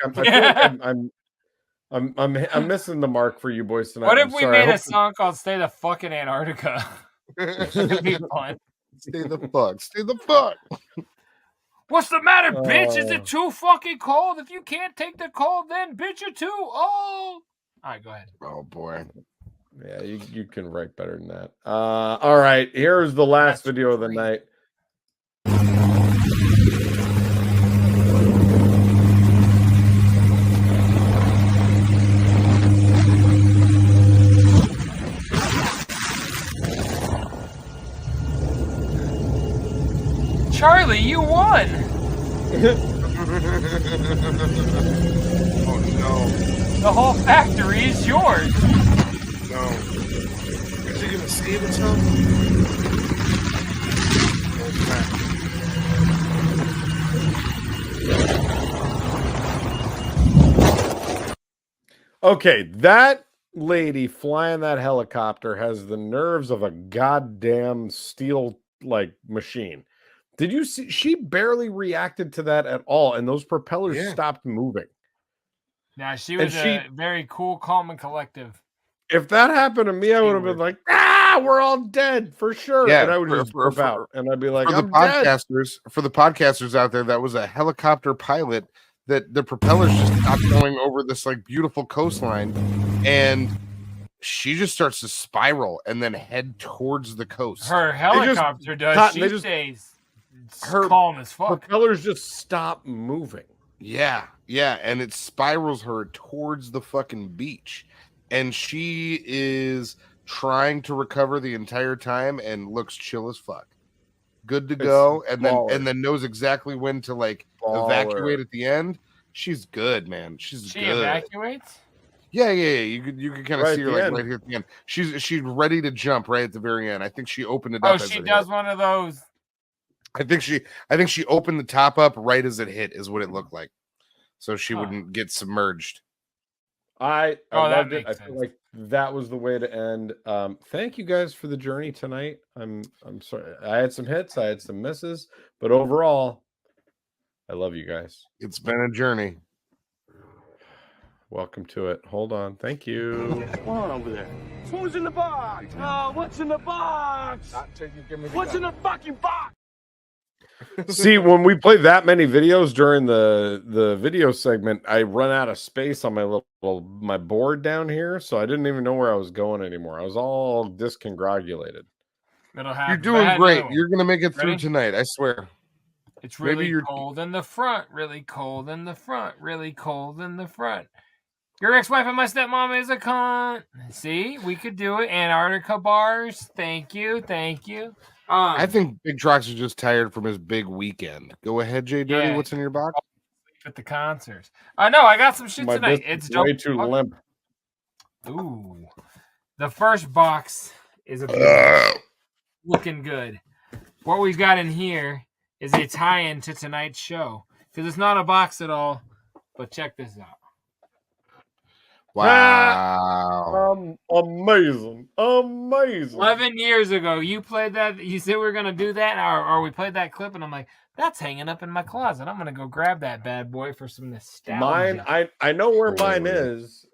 I'm missing the mark for you boys tonight. What if we made a song called "Stay the Fuck in Antarctica"? It'd be fun. Stay the fuck. What's the matter, bitch? Is it too fucking cold? If you can't take the cold, then bitch, you're too old. All right, go ahead. Oh boy. Yeah, you can write better than that. All right, here's the last video of the night. Charlie, you won. Oh no. The whole factory is yours. No. Is he gonna save himself? Okay, that lady flying that helicopter has the nerves of a goddamn steel machine. Did you see? She barely reacted to that at all, and those propellers stopped moving. Now she was very cool, calm, and collective. If that happened to me, I would have been like, we're all dead for sure. Yeah, and I would just flip out, and I'd be like, for the podcasters out there, that was a helicopter pilot that the propellers just stopped going over this beautiful coastline, and she just starts to spiral and then head towards the coast. Her helicopter does. She stays calm as fuck. Propellers just stop moving. Yeah, and it spirals her towards the fucking beach, and she is trying to recover the entire time and looks chill as fuck, good to go, and then knows exactly when to evacuate at the end. She's good, man. She good. Evacuates. Yeah. You could kind of see her right here at the end. She's ready to jump right at the very end. I think she opened it up. Oh, she does one of those. I think she opened the top up right as it hit, is what it looked like, so she wouldn't get submerged. I loved it. I feel like that was the way to end. Thank you guys for the journey tonight. I'm sorry. I had some hits, I had some misses, but overall, I love you guys. It's been a journey. Welcome to it. Hold on. Thank you. What's going on over there? Who's in the box? What's in the box? What's in the fucking box? See, when we play that many videos during the video segment, I run out of space on my board down here, so I didn't even know where I was going anymore. I was all discongratulated. You're doing great. You're gonna make it through tonight, I swear. It's really cold in the front, really cold in the front, really cold in the front. Your ex-wife and my stepmom is a cunt. See, we could do it. Antarctica bars. Thank you. I think Big Trox is just tired from his big weekend. Go ahead, JDirty. Yeah. What's in your box? At the concerts. I know. I got some shit My tonight. It's dope. way too limp. Ooh. The first box is looking good. What we've got in here is a tie-in to tonight's show. Because it's not a box at all. But check this out. Wow. Amazing. 11 years ago, you played that. You said we were going to do that, or we played that clip, and I'm like, that's hanging up in my closet. I'm going to go grab that bad boy for some nostalgia. Mine, I know where mine is.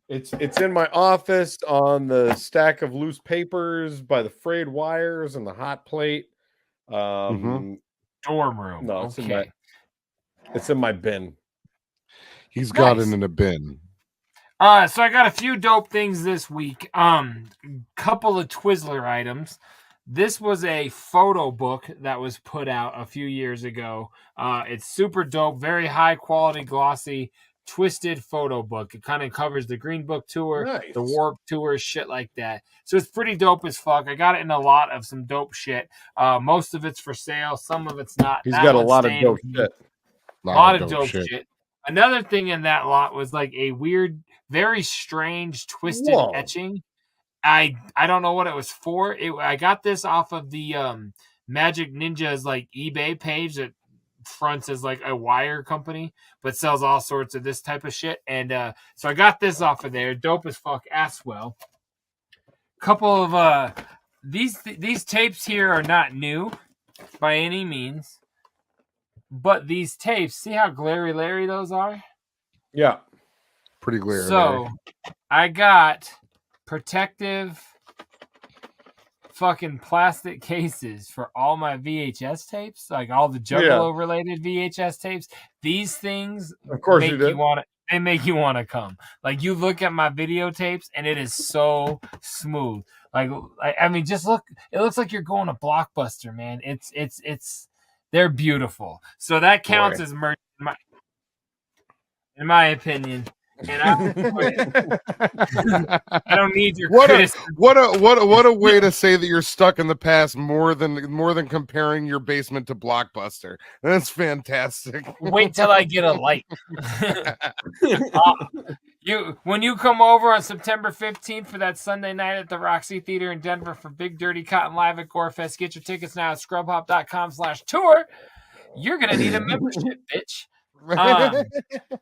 It's in my office on the stack of loose papers by the frayed wires and the hot plate. Dorm room. No, it's in my bin. He's got it in a bin. So I got a few dope things this week. Couple of Twizzler items. This was a photo book that was put out a few years ago. It's super dope, very high quality, glossy, twisted photo book. It kind of covers the Green Book tour, the Warp tour, shit like that. So it's pretty dope as fuck. I got it in a lot of some dope shit. Most of it's for sale, some of it's not. He's got a lot of dope shit. A lot of dope shit. Another thing in that lot was a weird, very strange, twisted etching. I don't know what it was for. I got this off of the Magic Ninja's eBay page that fronts as a wire company, but sells all sorts of this type of shit. And so I got this off of there. Dope as fuck, well. Couple of these tapes here are not new by any means. But these tapes, see how glary Larry those are? Yeah. Pretty glary. So I got protective fucking plastic cases for all my VHS tapes, like all the Juggalo related VHS tapes. These things, of course, you did. They make you want to come. Like you look at my videotapes, and it is so smooth. Like I mean, just look. It looks like you're going to Blockbuster, man. It's. They're beautiful. So that counts as merch, in my opinion. And I don't need your criticism. What a way to say that you're stuck in the past more than comparing your basement to Blockbuster. That's fantastic. Wait till I get a light. When you come over on September 15th for that Sunday night at the Roxy Theater in Denver for Big Dirty Cotton Live at Gorefest, get your tickets now at scrubhop.com/tour. You're gonna need a membership, bitch.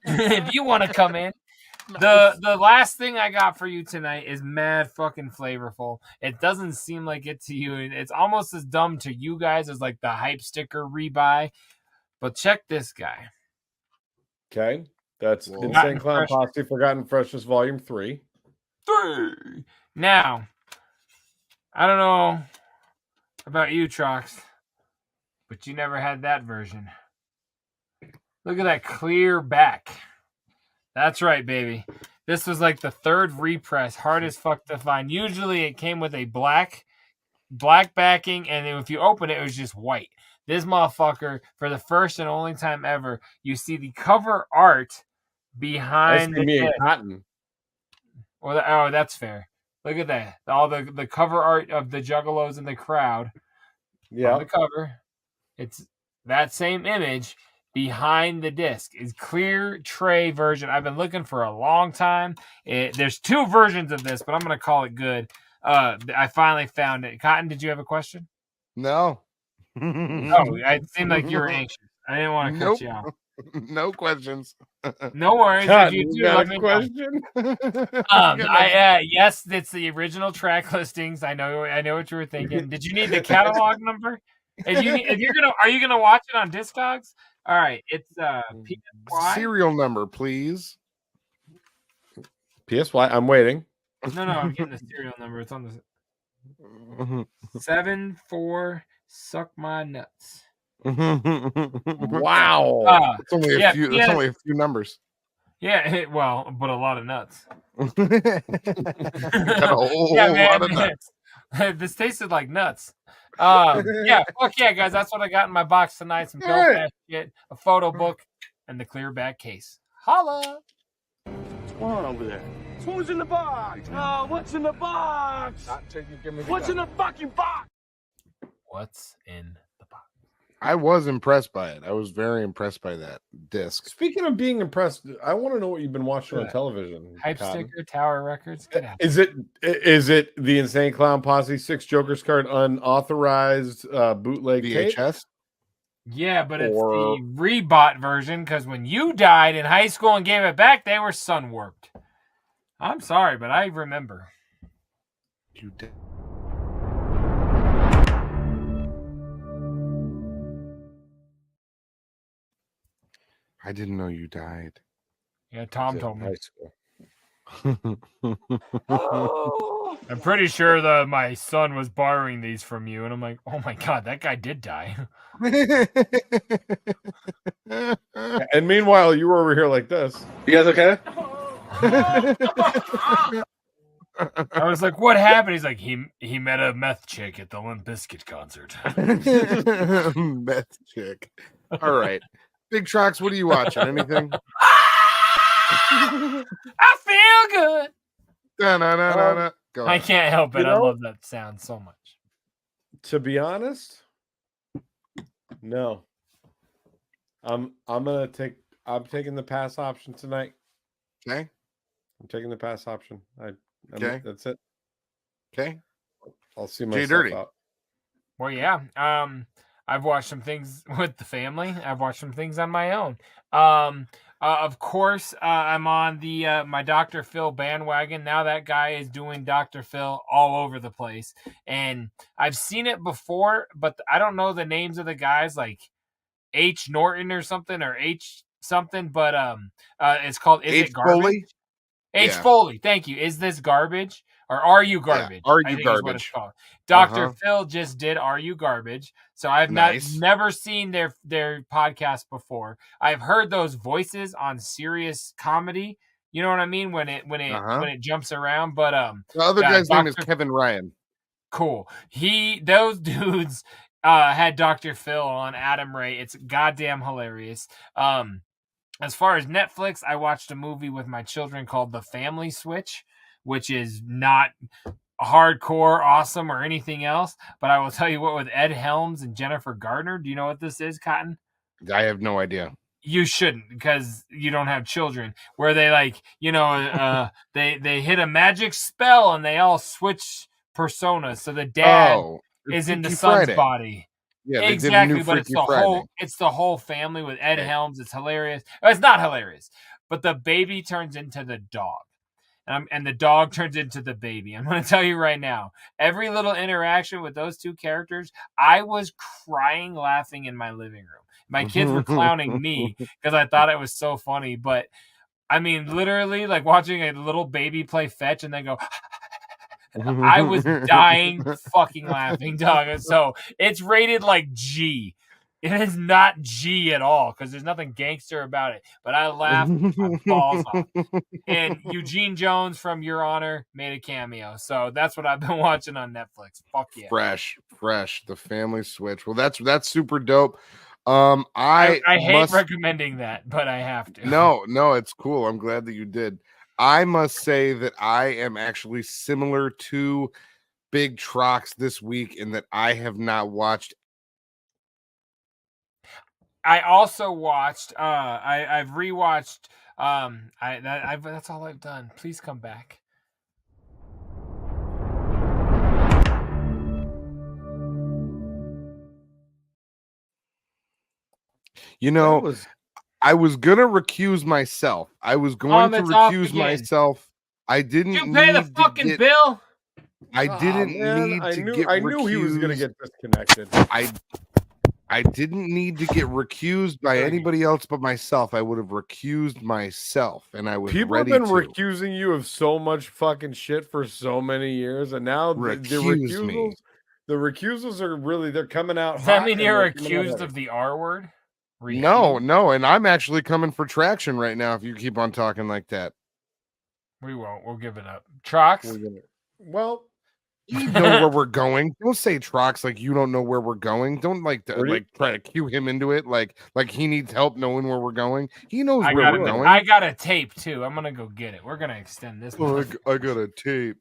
If you want to come in. The last thing I got for you tonight is mad fucking flavorful. It doesn't seem like it to you. It's almost as dumb to you guys as like the hype sticker rebuy. But check this guy. Okay. That's Insane Clown Posse Forgotten Freshness Volume 3. Now, I don't know about you, Trox, but you never had that version. Look at that clear back. That's right, baby. This was like the third repress, hard as fuck to find. Usually it came with a black backing, and then if you open it, it was just white. This motherfucker, for the first and only time ever, you see the cover art behind the cotton. Well, that's fair. Look at that. All the cover art of the Juggalos in the crowd. Yeah. On the cover. It's that same image. Behind the disc is clear tray version. I've been looking for a long time. There's two versions of this, but I'm going to call it good. I finally found it. Cotton, did you have a question? No. Oh, it seemed like you were anxious. I didn't want to cut you off. No questions. No worries. Cotton, if you got a question? Yes, it's the original track listings. I know what you were thinking. Did you need the catalog number? Are you gonna watch it on Discogs? All right, it's PSY. Serial number, please. PSY. I'm waiting. No, I'm getting the serial number. It's on the 74. Suck my nuts. Wow. It's only a few. It's only a few numbers. Yeah, but a lot of nuts. Got a whole lot of nuts. This tasted like nuts. Fuck yeah, guys. That's what I got in my box tonight. Some dope ass shit, a photo book, and the clear back case. Holla! What's going on over there? Who's in the box? Oh, what's in the box? What's in the fucking box? What's in the box? I was impressed by it. I was very impressed by that disc. Speaking of being impressed, I want to know what you've been watching on television. Hype sticker, Tower Records. Is it the Insane Clown Posse 6 Joker's card unauthorized bootleg VHS? tape? Yeah, but it's the rebought version because when you died in high school and gave it back, they were sun warped. I'm sorry, but I remember. You did. I didn't know you died. Yeah, Tom told me. I'm pretty sure my son was borrowing these from you, and I'm like, oh my god, that guy did die. And meanwhile, you were over here like this. You guys okay? I was like, what happened? He's like, he met a meth chick at the Limp Bizkit concert. Meth chick. All right. Big Trox, what are you watching? Anything? I feel good. Go I can't help it. I love that sound so much. To be honest, no. I'm taking the pass option tonight. Okay. I'm taking the pass option. Okay. That's it. Okay. I'll see myself JDirty. out. Well, yeah. I've watched some things with the family. I've watched some things on my own. Of course, I'm on the my Dr. Phil bandwagon. Now that guy is doing Dr. Phil all over the place. And I've seen it before, but I don't know the names of the guys, like H. Norton or something, or H something, but it's called Is H. It Garbage? Foley? H. Foley, thank you. Is this garbage? Or Are You Garbage? Are I You think is what it's Garbage? called. Dr. Phil just did Are You Garbage? So I've never seen their podcast before. I've heard those voices on serious comedy. You know what I mean? When it jumps around. But the other guy's name is Kevin Ryan. Cool. Those dudes had Dr. Phil on Adam Ray. It's goddamn hilarious. As far as Netflix, I watched a movie with my children called The Family Switch, which is not hardcore, awesome, or anything else. But I will tell you what, with Ed Helms and Jennifer Gardner, do you know what this is, Cotton? I have no idea. You shouldn't, because you don't have children. Where they they hit a magic spell and they all switch personas. So the dad is in the son's body. Yeah, exactly, but it's the whole family with Ed Helms. It's hilarious. It's not hilarious, but the baby turns into the dog. And the dog turns into the baby. I'm going to tell you right now, every little interaction with those two characters, I was crying, laughing in my living room. My kids were clowning me because I thought it was so funny. But, I mean, literally, like watching a little baby play fetch and then go... I was dying fucking laughing, dog. So it's rated like G. It is not G at all because there's nothing gangster about it. But I laughed my balls off. And Eugene Jones from Your Honor made a cameo. So that's what I've been watching on Netflix. Fuck yeah. Fresh. The Family Switch. Well, that's super dope. I hate recommending that, but I have to. No, it's cool. I'm glad that you did. I must say that I am actually similar to Big Trox this week in that I have not watched. I also watched. I've rewatched. That's all I've done. Please come back. You know, I was gonna recuse myself. I was going to recuse myself. I didn't. You pay the fucking bill. I didn't need to get recused. I knew he was gonna get disconnected. I didn't need to get recused by anybody else but myself. I would have recused myself, and I was People ready have been to. recusing you of so much fucking shit for so many years, and now the recusals are really—they're coming out. Does that mean you're accused of the R word? No, and I'm actually coming for traction right now. If you keep on talking like that, we won't. We'll give it up. Trox. Well, you know where we're going. Don't say Trox like you don't know where we're going. Don't try to cue him into it like he needs help knowing where we're going. He knows where we're going. I got a tape too. I'm gonna go get it. We're gonna extend this. I got a tape.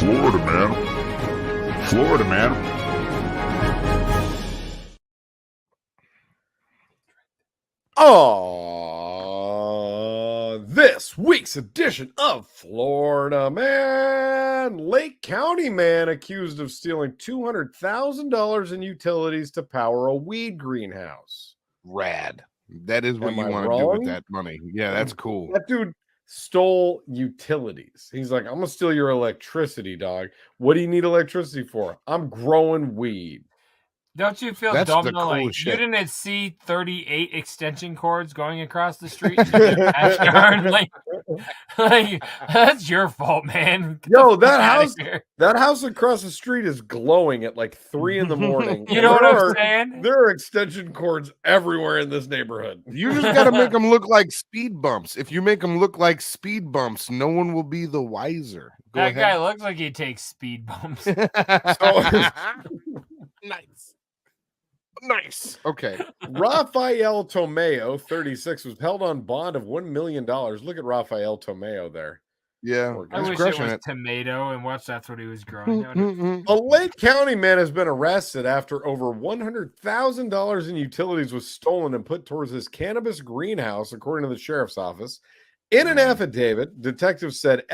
Florida man. This week's edition of Florida Man. Lake County man accused of stealing $200,000 in utilities to power a weed greenhouse. Rad. That is what you want to do with that money. Yeah, that's cool. That dude stole utilities. He's like, I'm gonna steal your electricity, dog. What do you need electricity for? I'm growing weed. Don't you feel dumb though? Like you didn't see 38 extension cords going across the street? like that's your fault, man. Yo, that house across the street is glowing at like 3 a.m. You know what I'm saying? There are extension cords everywhere in this neighborhood. You just got to make them look like speed bumps. If you make them look like speed bumps, no one will be the wiser. That guy looks like he takes speed bumps. Nice. Okay. Rafael Tomeo, 36, was held on bond of $1 million. Look at Rafael Tomeo there. Yeah. I wish it was tomato and that's what he was growing. A Lake County man has been arrested after over $100,000 in utilities was stolen and put towards his cannabis greenhouse, according to the sheriff's office. In an affidavit, detectives said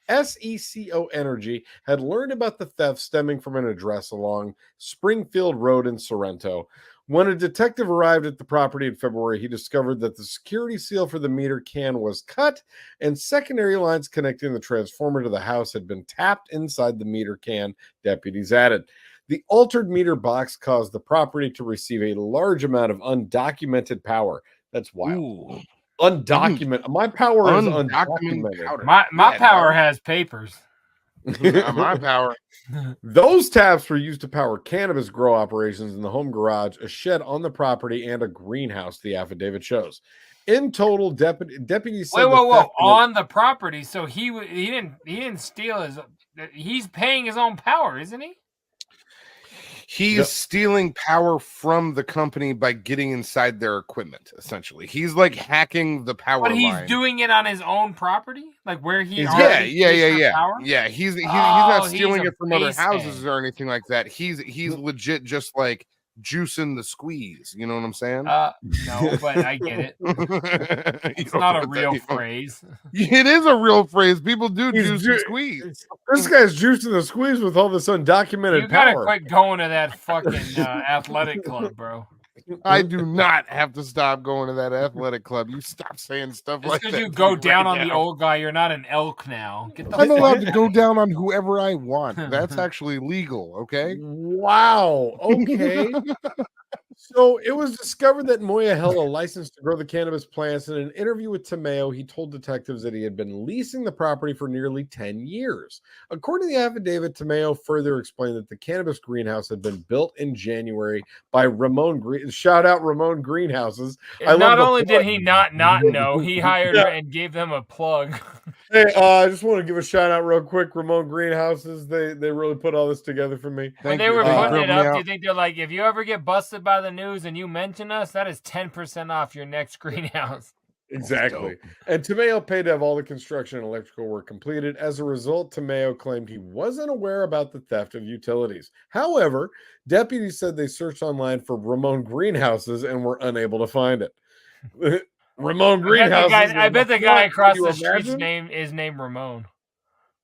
SECO Energy had learned about the theft stemming from an address along Springfield Road in Sorrento. When a detective arrived at the property in February, he discovered that the security seal for the meter can was cut and secondary lines connecting the transformer to the house had been tapped inside the meter can, deputies added. The altered meter box caused the property to receive a large amount of undocumented power. That's wild. Ooh. Undocumented. My power is undocumented. My power has papers. My power. Those taps were used to power cannabis grow operations in the home garage, a shed on the property, and a greenhouse, the affidavit shows. In total, deputies said Whoa, on the property. So he didn't steal his. He's paying his own power, isn't he? He's stealing power from the company by getting inside their equipment. Essentially, he's like hacking the power. But he's line. doing it on his own property, like where he. Yeah. Power? Yeah, he's not stealing he's it from other houses or anything like that. He's legit just like juicing the squeeze. You know what I'm saying? No, but I get it. It's not a real phrase. It is a real phrase. People do juice and squeeze. This guy's juicing the squeeze with all this undocumented You gotta power. quit going to that fucking athletic club, bro. I do not have to stop going to that athletic club. You stop saying stuff Just like that. because you go down on the old guy, you're not an elk now. Get the I'm fuck allowed to go down on whoever I want. That's actually legal, okay? Wow. Okay. So it was discovered that Moya held a license to grow the cannabis plants. In an interview with Tomeo, he told detectives that he had been leasing the property for nearly 10 years. According to the affidavit, Tomeo further explained that the cannabis greenhouse had been built in January by Ramon Green. Shout out Ramon Greenhouses. Not only did he not know, he hired and gave them a plug. Hey, I just want to give a shout out real quick. Ramon Greenhouses, they really put all this together for me. When they were putting it up, do you think they're like, if you ever get busted by the news and you mention us, that is 10% off your next greenhouse. Exactly. And Tomeo paid to have all the construction and electrical work completed. As a result, Tomeo claimed he wasn't aware about the theft of utilities. However, deputies said they searched online for Ramon Greenhouses and were unable to find it. Ramon Greenhouses. I bet the guy across the street's name is named Ramon.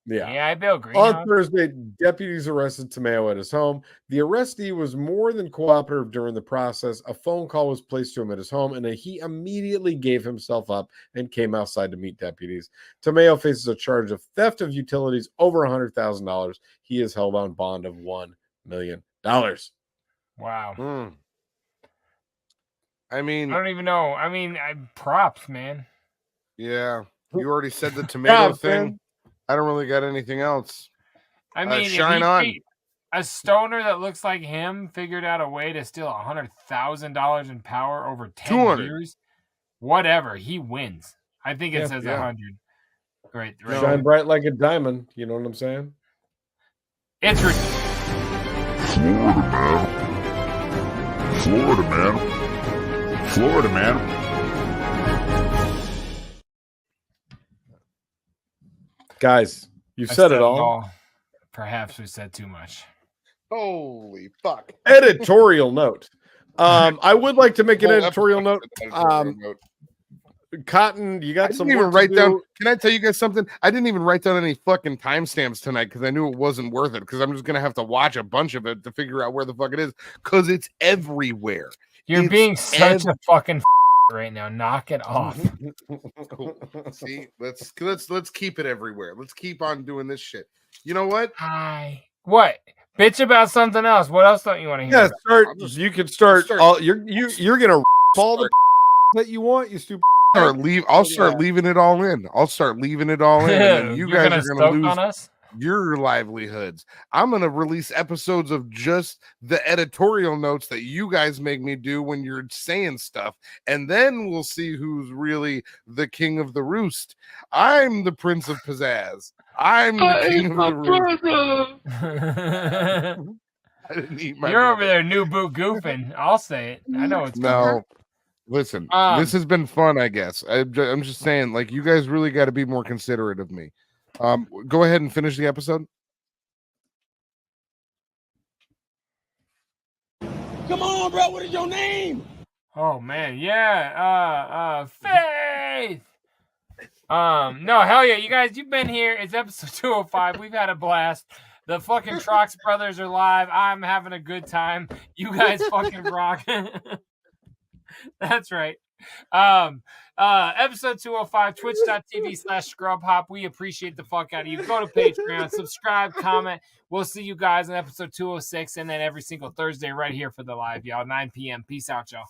Yeah, I built Greenhouse. On Thursday, deputies arrested Tomeo at his home. The arrestee was more than cooperative during the process. A phone call was placed to him at his home, and he immediately gave himself up and came outside to meet deputies. Tomeo faces a charge of theft of utilities over $100,000. He is held on bond of $1 million. Wow. I mean, I don't even know. I mean, props, man. Yeah, you already said the tomato thing. Man. I don't really got anything else. I mean, shine on. A stoner that looks like him figured out a way to steal $100,000 in power over 10 years. Whatever, he wins. I think it says 100. Great. Shine bright like a diamond. You know what I'm saying? It's Florida man. Guys, you said it all. Perhaps we said too much. Holy fuck. Editorial note. I would like to make an editorial note. Cotton, you got some even write down. Can I tell you guys something? I didn't even write down any fucking timestamps tonight because I knew it wasn't worth it. Because I'm just gonna have to watch a bunch of it to figure out where the fuck it is. Because it's everywhere. You're being such a fucking right now. Knock it off. Cool. See, let's keep it everywhere. Let's keep on doing this shit. You know what? What? Bitch about something else. What else don't you want to hear? Yeah, you can start. You're gonna all the that you want. You stupid. I'll start leaving it all in. I'll start leaving it all in. And then you guys are gonna lose on us? Your livelihoods. I'm gonna release episodes of just the editorial notes that you guys make me do when you're saying stuff, and then we'll see who's really the king of the roost. I'm the prince of pizzazz. I'm the king of the roost. I didn't eat my You're over there, new boot goofing. I'll say it. I know it's no. Listen, this has been fun, I guess. I'm just saying, like, you guys really got to be more considerate of me. Go ahead and finish the episode. Come on, bro. What is your name? Oh man, yeah. Faith. No, hell yeah, you guys, you've been here. It's episode 205. We've had a blast. The fucking Trox brothers are live. I'm having a good time. You guys fucking rock. That's right. Episode 205, twitch.tv/scrubhop. We appreciate the fuck out of you. Go to Patreon, subscribe, comment. We'll see you guys in episode 206, and then every single Thursday right here for the live, y'all. 9 p.m. Peace out, y'all.